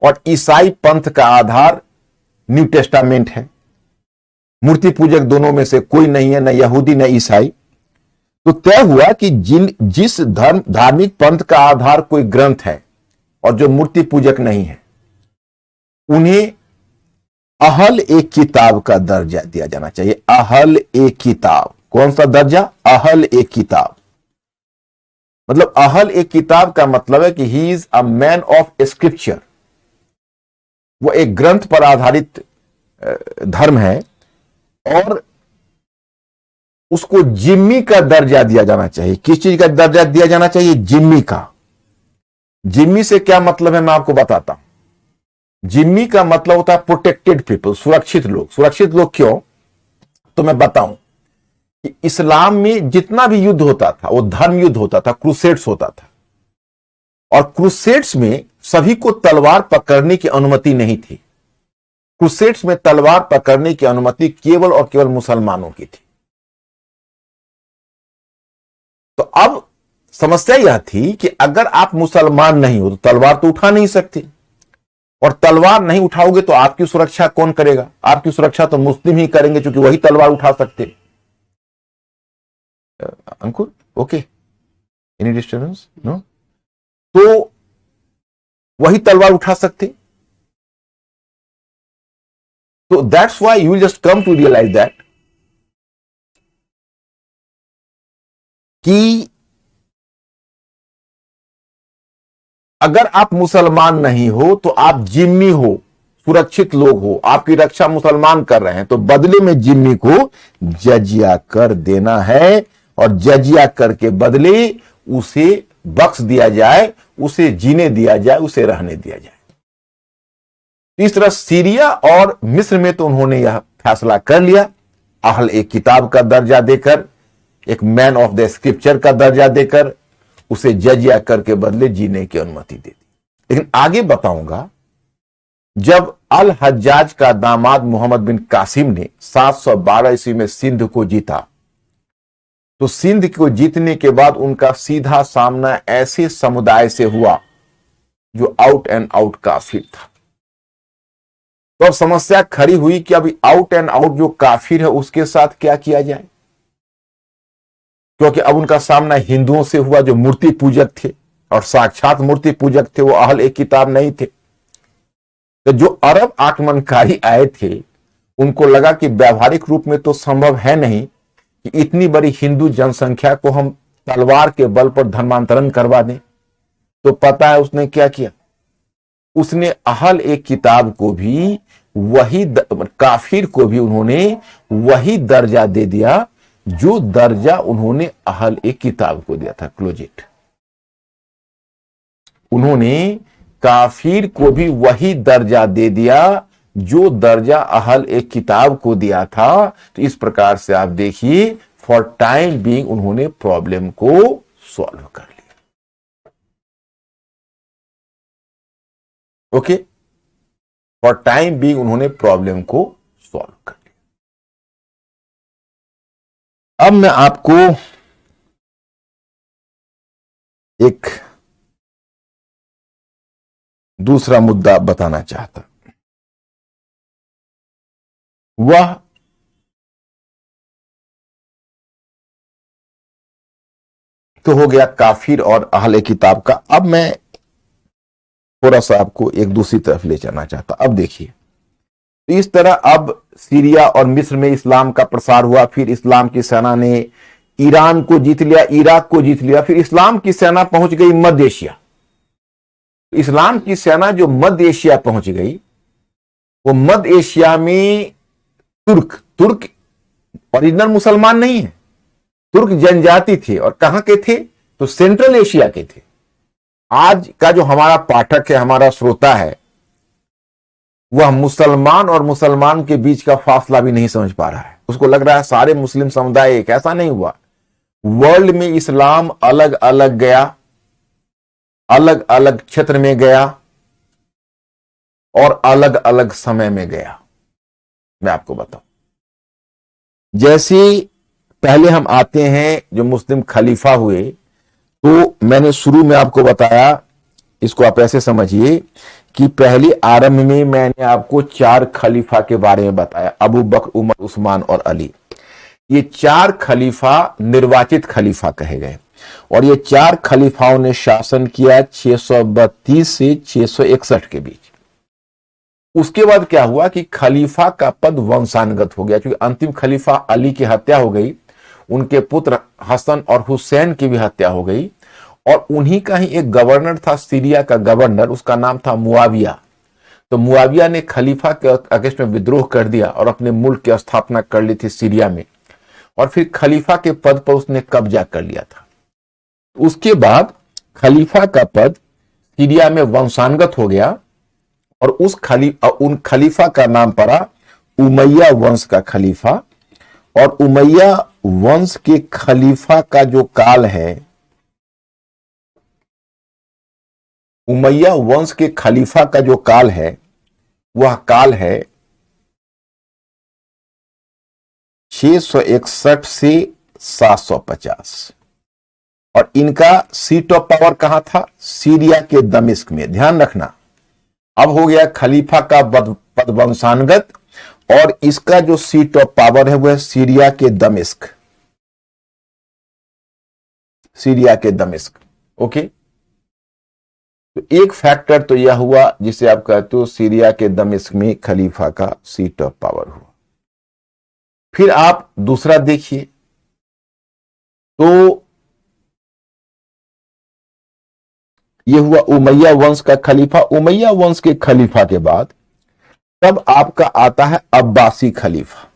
और ईसाई पंथ का आधार न्यू टेस्टामेंट है। मूर्ति पूजक दोनों में से कोई नहीं है, न यहूदी न ईसाई। तो तय हुआ कि जिस धार्मिक पंथ का आधार कोई ग्रंथ है और जो मूर्ति पूजक नहीं है, उन्हें अहल एक किताब का दर्जा दिया जाना चाहिए। अहल एक किताब, कौन सा दर्जा? अहल एक किताब। मतलब अहल एक किताब का मतलब है कि he is a man of scripture. वो एक ग्रंथ पर आधारित धर्म है और उसको जिम्मी का दर्जा दिया जाना चाहिए। किस चीज का दर्जा दिया जाना चाहिए? जिम्मी का। जिम्मी से क्या मतलब है मैं आपको बताता हूं। जिम्मी का मतलब होता है प्रोटेक्टेड पीपल, सुरक्षित लोग। सुरक्षित लोग क्यों? तो मैं बताऊं कि इस्लाम में जितना भी युद्ध होता था वो धर्म युद्ध होता था, क्रूसेड्स होता था। और क्रूसेड्स में सभी को तलवार पकड़ने की अनुमति नहीं थी। क्रूसेड्स में तलवार पकड़ने की अनुमति केवल और केवल मुसलमानों की थी। तो अब समस्या यह थी कि अगर आप मुसलमान नहीं हो तो तलवार तो उठा नहीं सकते, और तलवार नहीं उठाओगे तो आपकी सुरक्षा कौन करेगा? आपकी सुरक्षा तो मुस्लिम ही करेंगे, क्योंकि वही तलवार उठा सकते। Ankur, okay, any disturbance? No. तो वही तलवार उठा सकते। तो that's why you will just come to realize that कि अगर आप मुसलमान नहीं हो तो आप जिम्मी हो, सुरक्षित लोग हो, आपकी रक्षा मुसलमान कर रहे हैं, तो बदले में जिम्मी को जजिया कर देना है, और जजिया कर के बदले उसे बख्श दिया जाए, उसे जीने दिया जाए, उसे रहने दिया जाए। इस तरह सीरिया और मिस्र में तो उन्होंने यह फैसला कर लिया, अहल एक किताब का दर्जा देकर, एक मैन ऑफ द स्क्रिप्चर का दर्जा देकर उसे जजिया कर के बदले जीने की अनुमति दे दी। लेकिन आगे बताऊंगा, जब अल हज्जाज का दामाद मोहम्मद बिन कासिम ने 712 ईस्वी में सिंध को जीता, तो सिंध को जीतने के बाद उनका सीधा सामना ऐसे समुदाय से हुआ जो आउट एंड आउट काफिर था। तो अब समस्या खड़ी हुई कि अभी आउट एंड आउट जो काफिर है उसके साथ क्या किया जाए, क्योंकि अब उनका सामना हिंदुओं से हुआ जो मूर्ति पूजक थे, और साक्षात मूर्ति पूजक थे, वो अहल एक किताब नहीं थे। तो जो अरब आक्रमणकारी आए थे उनको लगा कि व्यावहारिक रूप में तो संभव है नहीं कि इतनी बड़ी हिंदू जनसंख्या को हम तलवार के बल पर धर्मांतरण करवा दें। तो पता है उसने क्या किया, उसने अहल एक किताब को भी वही काफिर को भी उन्होंने वही दर्जा दे दिया जो दर्जा उन्होंने अहल एक किताब को दिया था। क्लोजिट, उन्होंने काफिर को भी वही दर्जा दे दिया जो दर्जा अहल एक किताब को दिया था। तो इस प्रकार से आप देखिए, फॉर टाइम बीइंग उन्होंने प्रॉब्लम को सॉल्व कर लिया। ओके, फॉर टाइम बीइंग उन्होंने प्रॉब्लम को सॉल्व कर लिया। अब मैं आपको एक दूसरा मुद्दा बताना चाहता, वह तो हो गया काफिर और अहले किताब का। अब मैं थोड़ा सा आपको एक दूसरी तरफ ले जाना चाहता। अब देखिए, इस तरह अब सीरिया और मिस्र में इस्लाम का प्रसार हुआ, फिर इस्लाम की सेना ने ईरान को जीत लिया, इराक को जीत लिया, फिर इस्लाम की सेना पहुंच गई मध्य एशिया। इस्लाम की सेना जो मध्य एशिया पहुंच गई, वो मध्य एशिया में तुर्क ओरिजिनल मुसलमान नहीं है, तुर्क जनजाति थे, और कहां के थे, तो सेंट्रल एशिया के थे। आज का जो हमारा पाठक है, हमारा श्रोता है, वह मुसलमान और मुसलमान के बीच का फासला भी नहीं समझ पा रहा है। उसको लग रहा है सारे मुस्लिम समुदाय एक, ऐसा नहीं हुआ। वर्ल्ड में इस्लाम अलग अलग गया, अलग अलग क्षेत्र में गया, और अलग अलग समय में गया। मैं आपको बताऊं, जैसे पहले हम आते हैं जो मुस्लिम खलीफा हुए, तो मैंने शुरू में आपको बताया, इसको आप ऐसे समझिए कि पहले आरंभ में मैंने आपको 4 खलीफा के बारे में बताया, अबू बकर, उमर, उस्मान और अली। ये 4 खलीफा निर्वाचित खलीफा कहे गए, और ये 4 खलीफाओं ने शासन किया 632 से 661 के बीच। उसके बाद क्या हुआ कि खलीफा का पद वंशानुगत हो गया, क्योंकि अंतिम खलीफा अली की हत्या हो गई, उनके पुत्र हसन और हुसैन की भी हत्या हो गई, और उन्हीं का ही एक गवर्नर था, सीरिया का गवर्नर, उसका नाम था मुआविया। तो मुआविया ने खलीफा के अगेंस्ट में विद्रोह कर दिया और अपने मुल्क की स्थापना कर ली थी सीरिया में, और फिर खलीफा के पद पर उसने कब्जा कर लिया था। उसके बाद खलीफा का पद सीरिया में वंशानुगत हो गया, और उन खलीफा का नाम पड़ा उमैया वंश का खलीफा। और उमैया वंश के खलीफा का जो काल है, उमैया वंश के खलीफा का जो काल है, वह काल है 661 से 750, और इनका सीट ऑफ पावर कहां था, सीरिया के दमिश्क में। ध्यान रखना, अब हो गया खलीफा का पद वंशानुगत, और इसका जो सीट ऑफ पावर है वह सीरिया के दमिश्क, सीरिया के दमिश्क। ओके, तो एक फैक्टर तो यह हुआ जिसे आप कहते हो सीरिया के दमिश्क में खलीफा का सीट ऑफ पावर हुआ। फिर आप दूसरा देखिए, तो यह हुआ उमैया वंश का खलीफा। उमैया वंश के खलीफा के बाद तब आपका आता है अब्बासी खलीफा।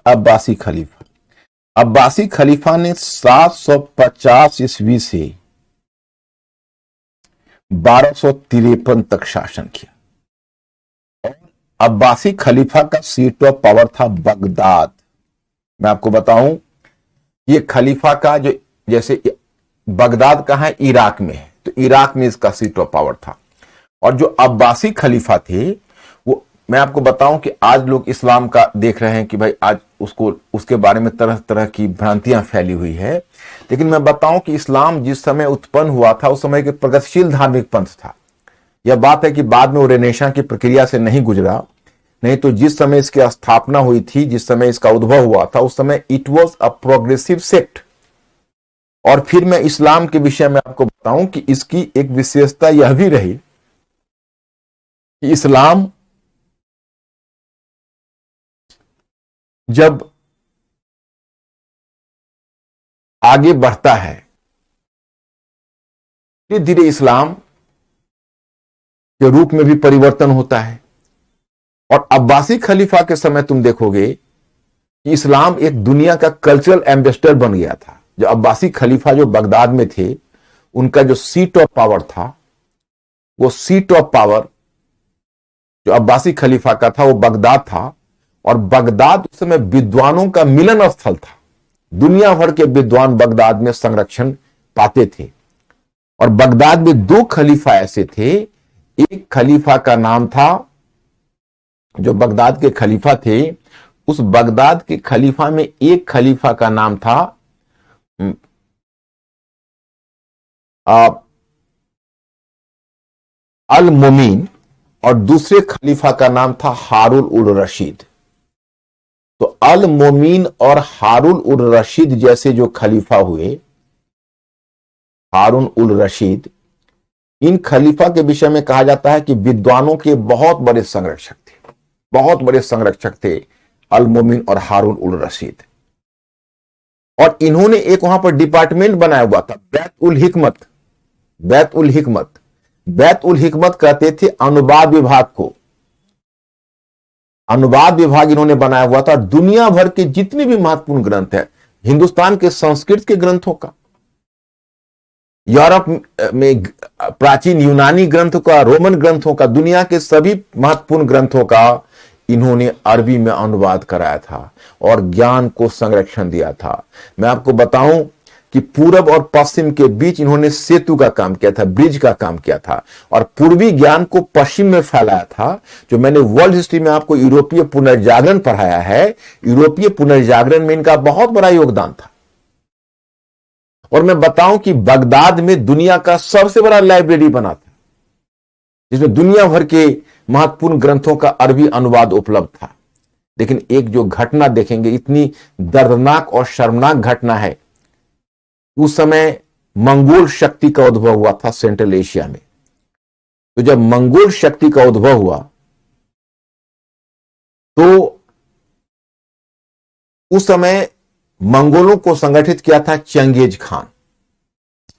अब्बासी खलीफा, अब्बासी खलीफा ने 750 ईस्वी से 1253 तक शासन किया। अब्बासी खलीफा का सीट ऑफ पावर था बगदाद। मैं आपको बताऊं, ये खलीफा का जो, जैसे बगदाद कहां है, इराक में है, तो इराक में इसका सीट ऑफ पावर था। और जो अब्बासी खलीफा थे, वो मैं आपको बताऊं कि आज लोग इस्लाम का देख रहे हैं कि भाई आज उसको, उसके बारे में तरह तरह की भ्रांतियां फैली हुई है, लेकिन मैं बताऊं कि इस्लाम जिस समय उत्पन्न हुआ था उस समय के प्रगतिशील धार्मिक पंथ था। यह बात है कि बाद में वो रेनेसां की प्रक्रिया से नहीं गुजरा, नहीं तो जिस समय इसकी स्थापना हुई थी, जिस समय इसका उद्भव हुआ था, उस समय it was a progressive sect. और फिर मैं इस्लाम के विषय में आपको बताऊं कि इसकी एक विशेषता यह भी रही कि इस्लाम जब आगे बढ़ता है, धीरे धीरे इस्लाम के रूप में भी परिवर्तन होता है। और अब्बासी खलीफा के समय तुम देखोगे कि इस्लाम एक दुनिया का कल्चरल एम्बेसडर बन गया था। जो अब्बासी खलीफा जो बगदाद में थे, उनका जो सीट ऑफ पावर था, वो सीट ऑफ पावर जो अब्बासी खलीफा का था वो बगदाद था। और बगदाद उस समय विद्वानों का मिलन स्थल था। दुनिया भर के विद्वान बगदाद में संरक्षण पाते थे। और बगदाद में दो खलीफा ऐसे थे, एक खलीफा का नाम था, जो बगदाद के खलीफा थे, उस बगदाद के खलीफा में एक खलीफा का नाम था अल मोमीन, और दूसरे खलीफा का नाम था हारून उल रशीद। तो अल मोमीन और हारून उल रशीद जैसे जो खलीफा हुए, हारून उल रशीद, इन खलीफा के विषय में कहा जाता है कि विद्वानों के बहुत बड़े संरक्षक थे, बहुत बड़े संरक्षक थे अल मोमीन और हारून उल रशीद। और इन्होंने एक वहां पर डिपार्टमेंट बनाया हुआ था, बैत उल हिकमत। बैत उल हिकमत, बैत उल हिकमत कहते थे अनुवाद विभाग को। अनुवाद विभाग इन्होंने बनाया हुआ था। दुनिया भर के जितने भी महत्वपूर्ण ग्रंथ हैं, हिंदुस्तान के संस्कृत के ग्रंथों का, यूरोप में प्राचीन यूनानी ग्रंथों का, रोमन ग्रंथों का, दुनिया के सभी महत्वपूर्ण ग्रंथों का इन्होंने अरबी में अनुवाद कराया था और ज्ञान को संरक्षण दिया था। मैं आपको बताऊं कि पूरब और पश्चिम के बीच इन्होंने सेतु का काम किया था, ब्रिज का काम किया था, और पूर्वी ज्ञान को पश्चिम में फैलाया था। जो मैंने वर्ल्ड हिस्ट्री में आपको यूरोपीय पुनर्जागरण पढ़ाया है, यूरोपीय पुनर्जागरण में इनका बहुत बड़ा योगदान था। और मैं बताऊं कि बगदाद में दुनिया का सबसे बड़ा लाइब्रेरी बना था, जिसमें दुनिया भर के महत्वपूर्ण ग्रंथों का अरबी अनुवाद उपलब्ध था। लेकिन एक जो घटना देखेंगे, इतनी दर्दनाक और शर्मनाक घटना है। उस समय मंगोल शक्ति का उद्भव हुआ था सेंट्रल एशिया में। तो जब मंगोल शक्ति का उद्भव हुआ तो उस समय मंगोलों को संगठित किया था Genghis Khan.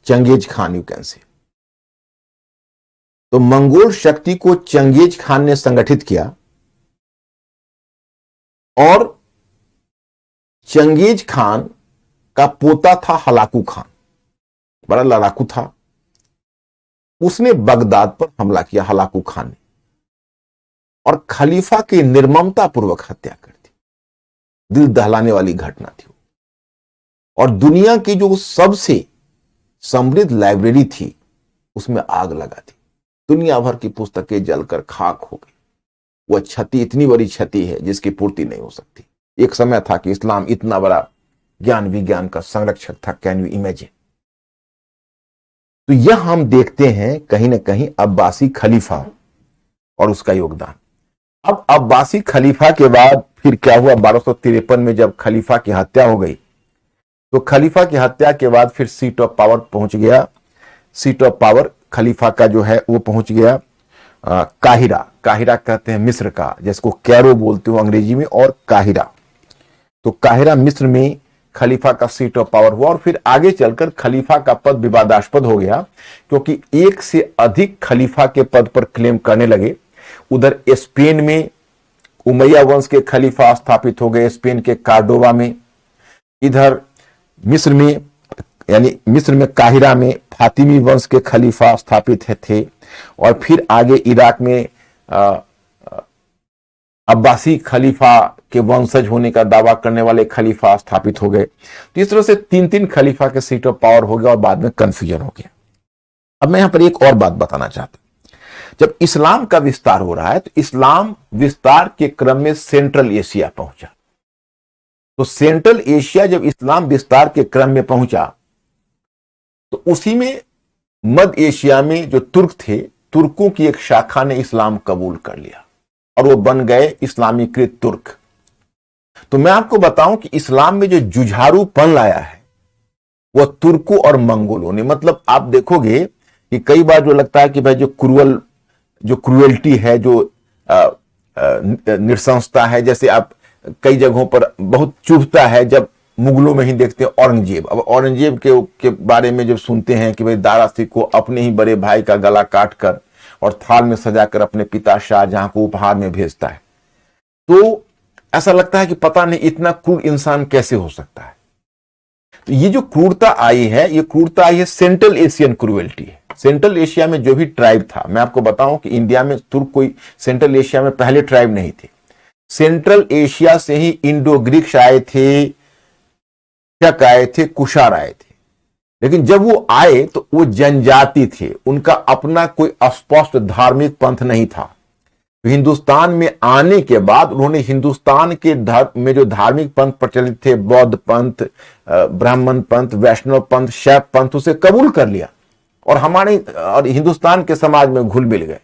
Genghis Khan you can say. तो मंगोल शक्ति को चंगेज खान ने संगठित किया, और चंगेज खान का पोता था हलाकू खान, बड़ा लड़ाकू था। उसने बगदाद पर हमला किया, हलाकू खान ने, और खलीफा की निर्ममता पूर्वक हत्या कर दी। दिल दहलाने वाली घटना थी। और दुनिया की जो सबसे समृद्ध लाइब्रेरी थी उसमें आग लगा थी। दुनिया भर की पुस्तकें जलकर खाक हो गई। वह क्षति इतनी बड़ी क्षति है जिसकी पूर्ति नहीं हो सकती। एक समय था कि इस्लाम इतना बड़ा ज्ञान विज्ञान का संरक्षक था, कैन यू इमेजिन। तो यह हम देखते हैं कहीं ना कहीं अब्बासी खलीफा और उसका योगदान। अब अब्बासी खलीफा के बाद फिर क्या हुआ, 1253 में जब खलीफा की हत्या हो गई, तो खलीफा की हत्या के बाद फिर सीट ऑफ पावर पहुंच गया। सीट ऑफ पावर खलीफा का जो है वो पहुंच गया काहिरा। काहिरा कहते हैं मिस्र का, जिसको कैरो बोलते हो अंग्रेजी में, और काहिरा। तो काहिरा मिस्र में खलीफा का सीट ऑफ पावर हुआ और फिर आगे चलकर खलीफा का पद विवादास्पद हो गया, क्योंकि एक से अधिक खलीफा के पद पर क्लेम करने लगे। उधर स्पेन में उमैया वंश के खलीफा स्थापित हो गए, स्पेन के कार्डोवा में। इधर मिस्र में, यानी मिस्र में काहिरा में फातिमी वंश के खलीफा स्थापित थे, और फिर इराक में अब्बासी खलीफा के वंशज होने का दावा करने वाले खलीफा स्थापित हो गए। तो इस तरह से 3-3 खलीफा के सीट ऑफ पावर हो गया और बाद में कंफ्यूजन हो गया। अब मैं यहां पर एक और बात बताना चाहता हूं। जब इस्लाम का विस्तार हो रहा है तो इस्लाम विस्तार के क्रम में सेंट्रल एशिया पहुंचा। तो सेंट्रल एशिया जब इस्लाम विस्तार के क्रम में पहुंचा तो उसी में मध्य एशिया में जो तुर्क थे, तुर्कों की एक शाखा ने इस्लाम कबूल कर लिया और वो बन गए इस्लामीकृत तुर्क। तो मैं आपको बताऊं कि इस्लाम में जो जुझारूपन लाया है वह तुर्कों और मंगोलों ने। मतलब आप देखोगे कि कई बार जो लगता है कि भाई जो क्रूएल्टी है, जो नृशंसता है, जैसे आप कई जगहों पर बहुत चुभता है जब मुगलों में ही देखते हैं औरंगजेब। अब औरंगजेब के बारे में जब सुनते हैं कि भाई दारा सिकोह अपने ही बड़े भाई का गला काट कर और थाल में सजाकर अपने पिता शाहजहां को उपहार में भेजता है, तो ऐसा लगता है कि पता नहीं इतना क्रूर इंसान कैसे हो सकता है। तो ये जो क्रूरता आई है, ये क्रूरता आई है सेंट्रल एशियन क्रूएल्टी है। सेंट्रल एशिया में जो भी ट्राइब था, मैं आपको बताऊं कि इंडिया में तुर्क कोई सेंट्रल एशिया में पहले ट्राइब नहीं थे। सेंट्रल एशिया से ही इंडो ग्रीक्स आए थे, शक आए थे, कुषाण आए थे। लेकिन जब वो आए तो वो जनजाति थे, उनका अपना कोई स्पष्ट धार्मिक पंथ नहीं था। तो हिंदुस्तान में आने के बाद उन्होंने हिंदुस्तान के धर्म में जो धार्मिक पंथ प्रचलित थे, बौद्ध पंथ, ब्राह्मण पंथ, वैष्णव पंथ, शैव पंथ, उसे कबूल कर लिया और हिंदुस्तान के समाज में घुल मिल गए।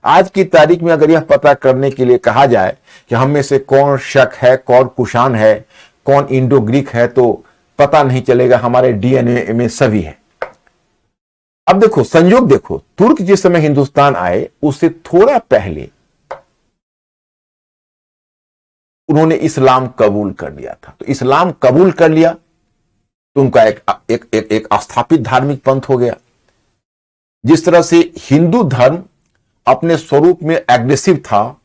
आज की तारीख में अगर यह पता करने के लिए कहा जाए कि हम में से कौन शक है, कौन कुषाण है, कौन इंडो ग्रीक है, तो पता नहीं चलेगा, हमारे डीएनए में सभी है। अब देखो, संयोग देखो, तुर्क जिस समय हिंदुस्तान आए उससे थोड़ा पहले उन्होंने इस्लाम कबूल कर लिया था। तो इस्लाम कबूल कर लिया तो उनका एक स्थापित धार्मिक पंथ हो गया। जिस तरह से हिंदू धर्म अपने स्वरूप में एग्रेसिव था,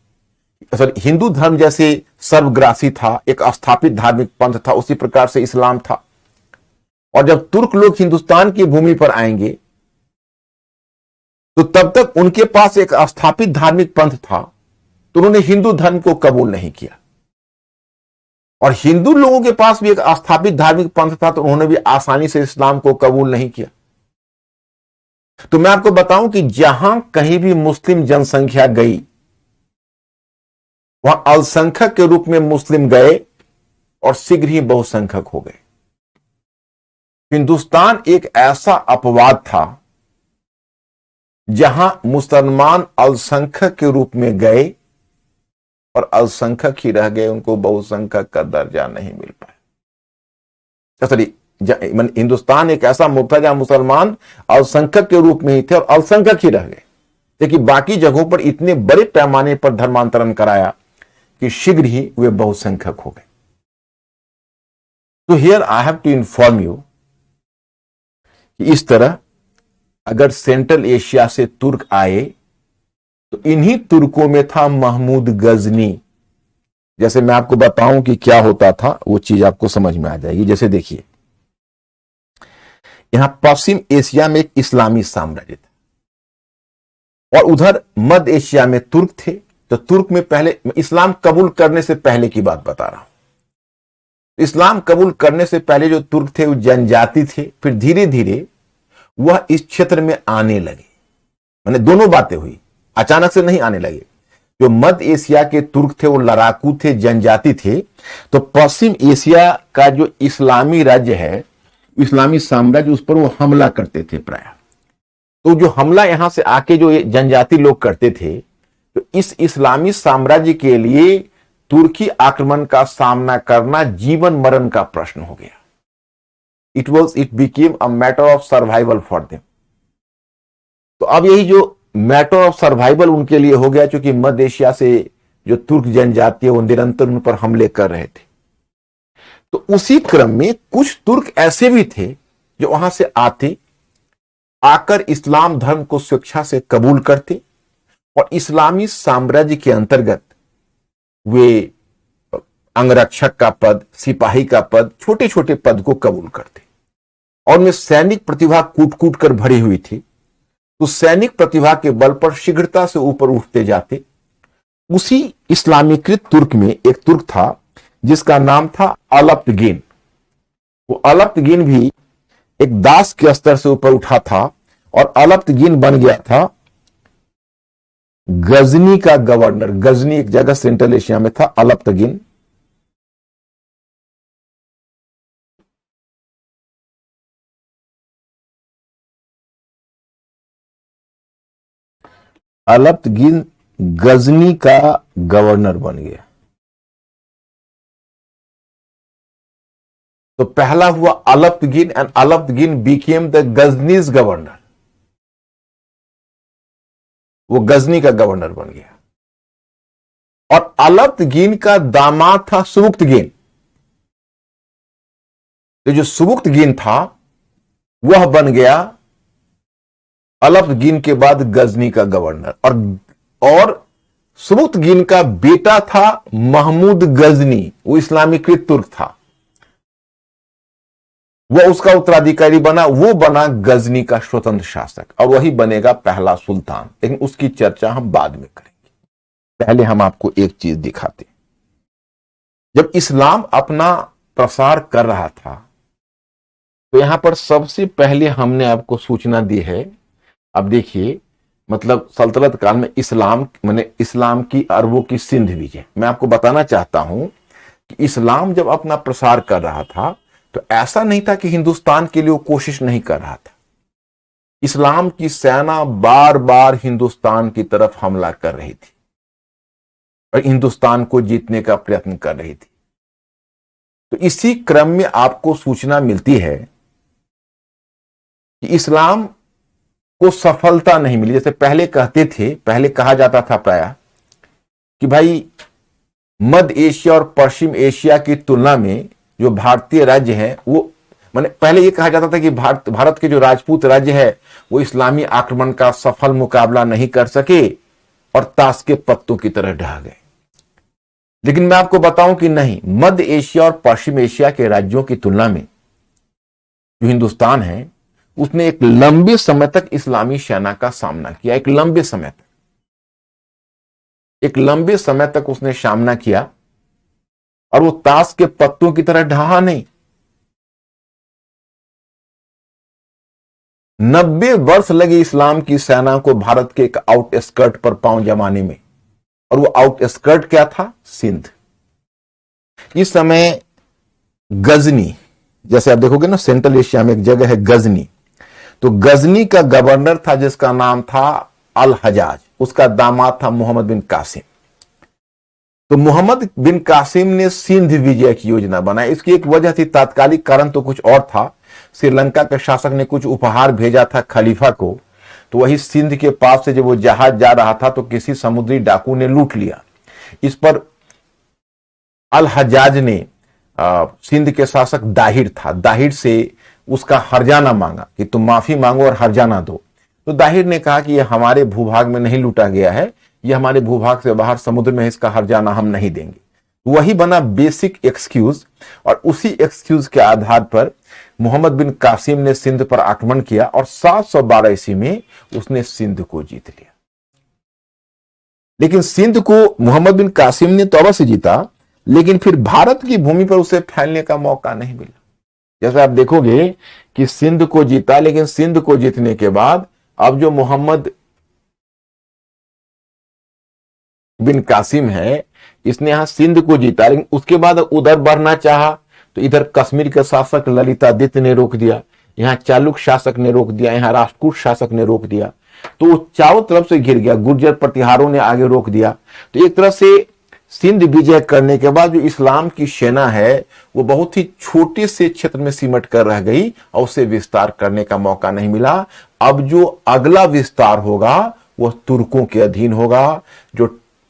हिंदू धर्म जैसे सर्वग्रासी था, एक स्थापित धार्मिक पंथ था, उसी प्रकार से इस्लाम था। और जब तुर्क लोग हिंदुस्तान की भूमि पर आएंगे तो तब तक उनके पास एक स्थापित धार्मिक पंथ था, तो उन्होंने हिंदू धर्म को कबूल नहीं किया। और हिंदू लोगों के पास भी एक स्थापित धार्मिक पंथ था, तो उन्होंने भी आसानी से इस्लाम को कबूल नहीं किया। तो मैं आपको बताऊं कि जहां कहीं भी मुस्लिम जनसंख्या गई वहां अल्पसंख्यक के रूप में मुस्लिम गए और शीघ्र ही बहुसंख्यक हो गए। हिंदुस्तान एक ऐसा अपवाद था जहां मुसलमान अल्पसंख्यक के रूप में गए और अल्पसंख्यक ही रह गए, उनको बहुसंख्यक का दर्जा नहीं मिल पाया। सॉरी, हिंदुस्तान एक ऐसा मुल्क था जहां मुसलमान अल्पसंख्यक के रूप में ही थे और अल्पसंख्यक ही रह गए, लेकिन बाकी जगहों पर इतने बड़े पैमाने पर धर्मांतरण कराया कि शीघ्र ही वे बहुसंख्यक हो गए। तो here I have to inform you कि इस तरह अगर सेंट्रल एशिया से तुर्क आए तो इन्हीं तुर्कों में था महमूद गजनी। जैसे मैं आपको बताऊं कि क्या होता था, वो चीज आपको समझ में आ जाएगी। जैसे देखिए, यहां पश्चिम एशिया में एक इस्लामी साम्राज्य था और उधर मध्य एशिया में तुर्क थे। तो तुर्क में पहले, इस्लाम कबूल करने से पहले की बात बता रहा हूं। इस्लाम कबूल करने से पहले जो तुर्क थे वो जनजाति थे, फिर धीरे धीरे वह इस क्षेत्र में आने लगे। माने दोनों बातें हुई, अचानक से नहीं आने लगे। जो मध्य एशिया के तुर्क थे वो लड़ाकू थे, जनजाति थे। तो पश्चिम एशिया का जो इस्लामी राज्य है, इस्लामी साम्राज्य, उस पर वो हमला करते थे प्राय। तो जो हमला यहां से आके जो जनजाति लोग करते थे, तो इस इस्लामी साम्राज्य के लिए तुर्की आक्रमण का सामना करना जीवन मरण का प्रश्न हो गया। It became a matter of survival for them. तो अब यही जो मैटर ऑफ सर्वाइवल उनके लिए हो गया, क्योंकि मध्य एशिया से जो तुर्क जनजाति है वो निरंतर उन पर हमले कर रहे थे। तो उसी क्रम में कुछ तुर्क ऐसे भी थे जो वहां से आकर इस्लाम धर्म को स्वेच्छा से कबूल करते और इस्लामी साम्राज्य के अंतर्गत वे अंगरक्षक का पद, सिपाही का पद, छोटे छोटे पद को कबूल करते और उनमें सैनिक प्रतिभा कूट कूट कर भरी हुई थी। तो सैनिक प्रतिभा के बल पर शीघ्रता से ऊपर उठते जाते। उसी इस्लामीकृत तुर्क में एक तुर्क था जिसका नाम था अलप्तगीन। वो अलप्तगीन भी एक दास के स्तर से ऊपर उठा था और अलप्तगीन बन गया था गजनी का गवर्नर। गजनी एक जगह सेंट्रल एशिया में था। अलप्तगीन गजनी का गवर्नर बन गया। तो पहला हुआ Alptigin and Alptigin became the Ghazni's governor. वो गजनी का गवर्नर बन गया। और अलप्तगीन का दामाद था सुबुक्तगीन। तो जो सुबुक्तगीन था वह बन गया अलप्तगीन के बाद गजनी का गवर्नर। और सुबुक्तगीन का बेटा था महमूद गजनी, वो इस्लामीकृत तुर्क था। वह उसका उत्तराधिकारी बना। वो बना गजनी का स्वतंत्र शासक और वही बनेगा पहला सुल्तान। लेकिन उसकी चर्चा हम बाद में करेंगे। पहले हम आपको एक चीज दिखाते। जब इस्लाम अपना प्रसार कर रहा था तो यहां पर सबसे पहले हमने आपको सूचना दी है। अब देखिए, मतलब सल्तनत काल में इस्लाम की अरबों की सिंध विजय। मैं आपको बताना चाहता हूं कि इस्लाम जब अपना प्रसार कर रहा था तो ऐसा नहीं था कि हिंदुस्तान के लिए वो कोशिश नहीं कर रहा था। इस्लाम की सेना बार बार हिंदुस्तान की तरफ हमला कर रही थी और हिंदुस्तान को जीतने का प्रयत्न कर रही थी। तो इसी क्रम में आपको सूचना मिलती है कि इस्लाम को सफलता नहीं मिली। जैसे पहले कहा जाता था प्रायः कि भाई मध्य एशिया और पश्चिम एशिया की तुलना में जो भारतीय राज्य है वो, पहले ये कहा जाता था कि भारत के जो राजपूत राज्य है वो इस्लामी आक्रमण का सफल मुकाबला नहीं कर सके और ताश के पत्तों की तरह ढह गए। लेकिन मैं आपको बताऊं कि नहीं, मध्य एशिया और पश्चिम एशिया के राज्यों की तुलना में जो हिंदुस्तान है उसने एक लंबे समय तक इस्लामी सेना का सामना किया। एक लंबे समय तक उसने सामना किया और वो ताश के पत्तों की तरह ढहा नहीं। 90 वर्ष लगे इस्लाम की सेना को भारत के एक आउटस्कर्ट पर पांव जमाने में। और वो आउटस्कर्ट क्या था? सिंध। इस समय गजनी, जैसे आप देखोगे ना सेंट्रल एशिया में एक जगह है गजनी, तो गजनी का गवर्नर था जिसका नाम था अल हजाज। उसका दामाद था मोहम्मद बिन कासिम। तो मोहम्मद बिन कासिम ने सिंध विजय की योजना बनाई। इसकी एक वजह थी, तात्कालिक कारण तो कुछ और था। श्रीलंका के शासक ने कुछ उपहार भेजा था खलीफा को, तो वही सिंध के पास से जब वो जहाज जा रहा था तो किसी समुद्री डाकू ने लूट लिया। इस पर अल हजाज ने सिंध के शासक दाहिर से उसका हर्जाना मांगा कि तुम माफी मांगो और हर्जाना दो। तो दाहिर ने कहा कि यह हमारे भूभाग में नहीं लूटा गया है, यह हमारे भूभाग से बाहर समुद्र में, इसका हर्जाना हम नहीं देंगे। वही बना बेसिक एक्सक्यूज। और उसी एक्सक्यूज के आधार पर मोहम्मद बिन कासिम ने सिंध पर आक्रमण किया और 712 ईस्वी में उसने सिंध को जीत लिया। लेकिन सिंध को मोहम्मद बिन कासिम ने तो अवश्य जीता, लेकिन फिर भारत की भूमि पर उसे फैलने का मौका नहीं मिला। जैसे आप देखोगे कि सिंध को जीता, लेकिन सिंध को जीतने के बाद अब जो मोहम्मद बिन कासिम है, इसने यहां सिंध को जीता, लेकिन उसके बाद उधर बढ़ना चाहा तो इधर कश्मीर के शासक ललितादित्य ने रोक दिया, यहां चालुक शासक ने रोक दिया, यहां राष्ट्रकूट शासक ने रोक दिया। तो वो चारों तरफ से घिर गया। गुर्जर प्रतिहारों ने आगे रोक दिया। तो एक तरह से सिंध विजय करने के बाद जो इस्लाम की सेना है वो बहुत ही छोटे से क्षेत्र में सिमट कर रह गई और उसे विस्तार करने का मौका नहीं मिला। अब जो अगला विस्तार होगा वह तुर्कों के अधीन होगा। जो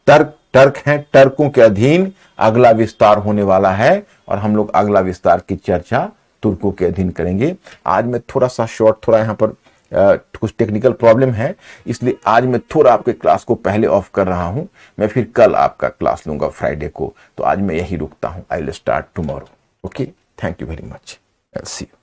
टर्क टर्क हैं, टर्कों के अधीन अगला विस्तार होने वाला है और हम लोग अगला विस्तार की चर्चा तुर्कों के अधीन करेंगे। आज मैं थोड़ा सा शॉर्ट, थोड़ा यहाँ पर कुछ टेक्निकल प्रॉब्लम है, इसलिए आज मैं थोड़ा आपके क्लास को पहले ऑफ कर रहा हूं। मैं फिर कल आपका क्लास लूंगा फ्राइडे को, तो आज मैं यही रुकता हूं। I will start tomorrow. Okay, thank you very much, see you.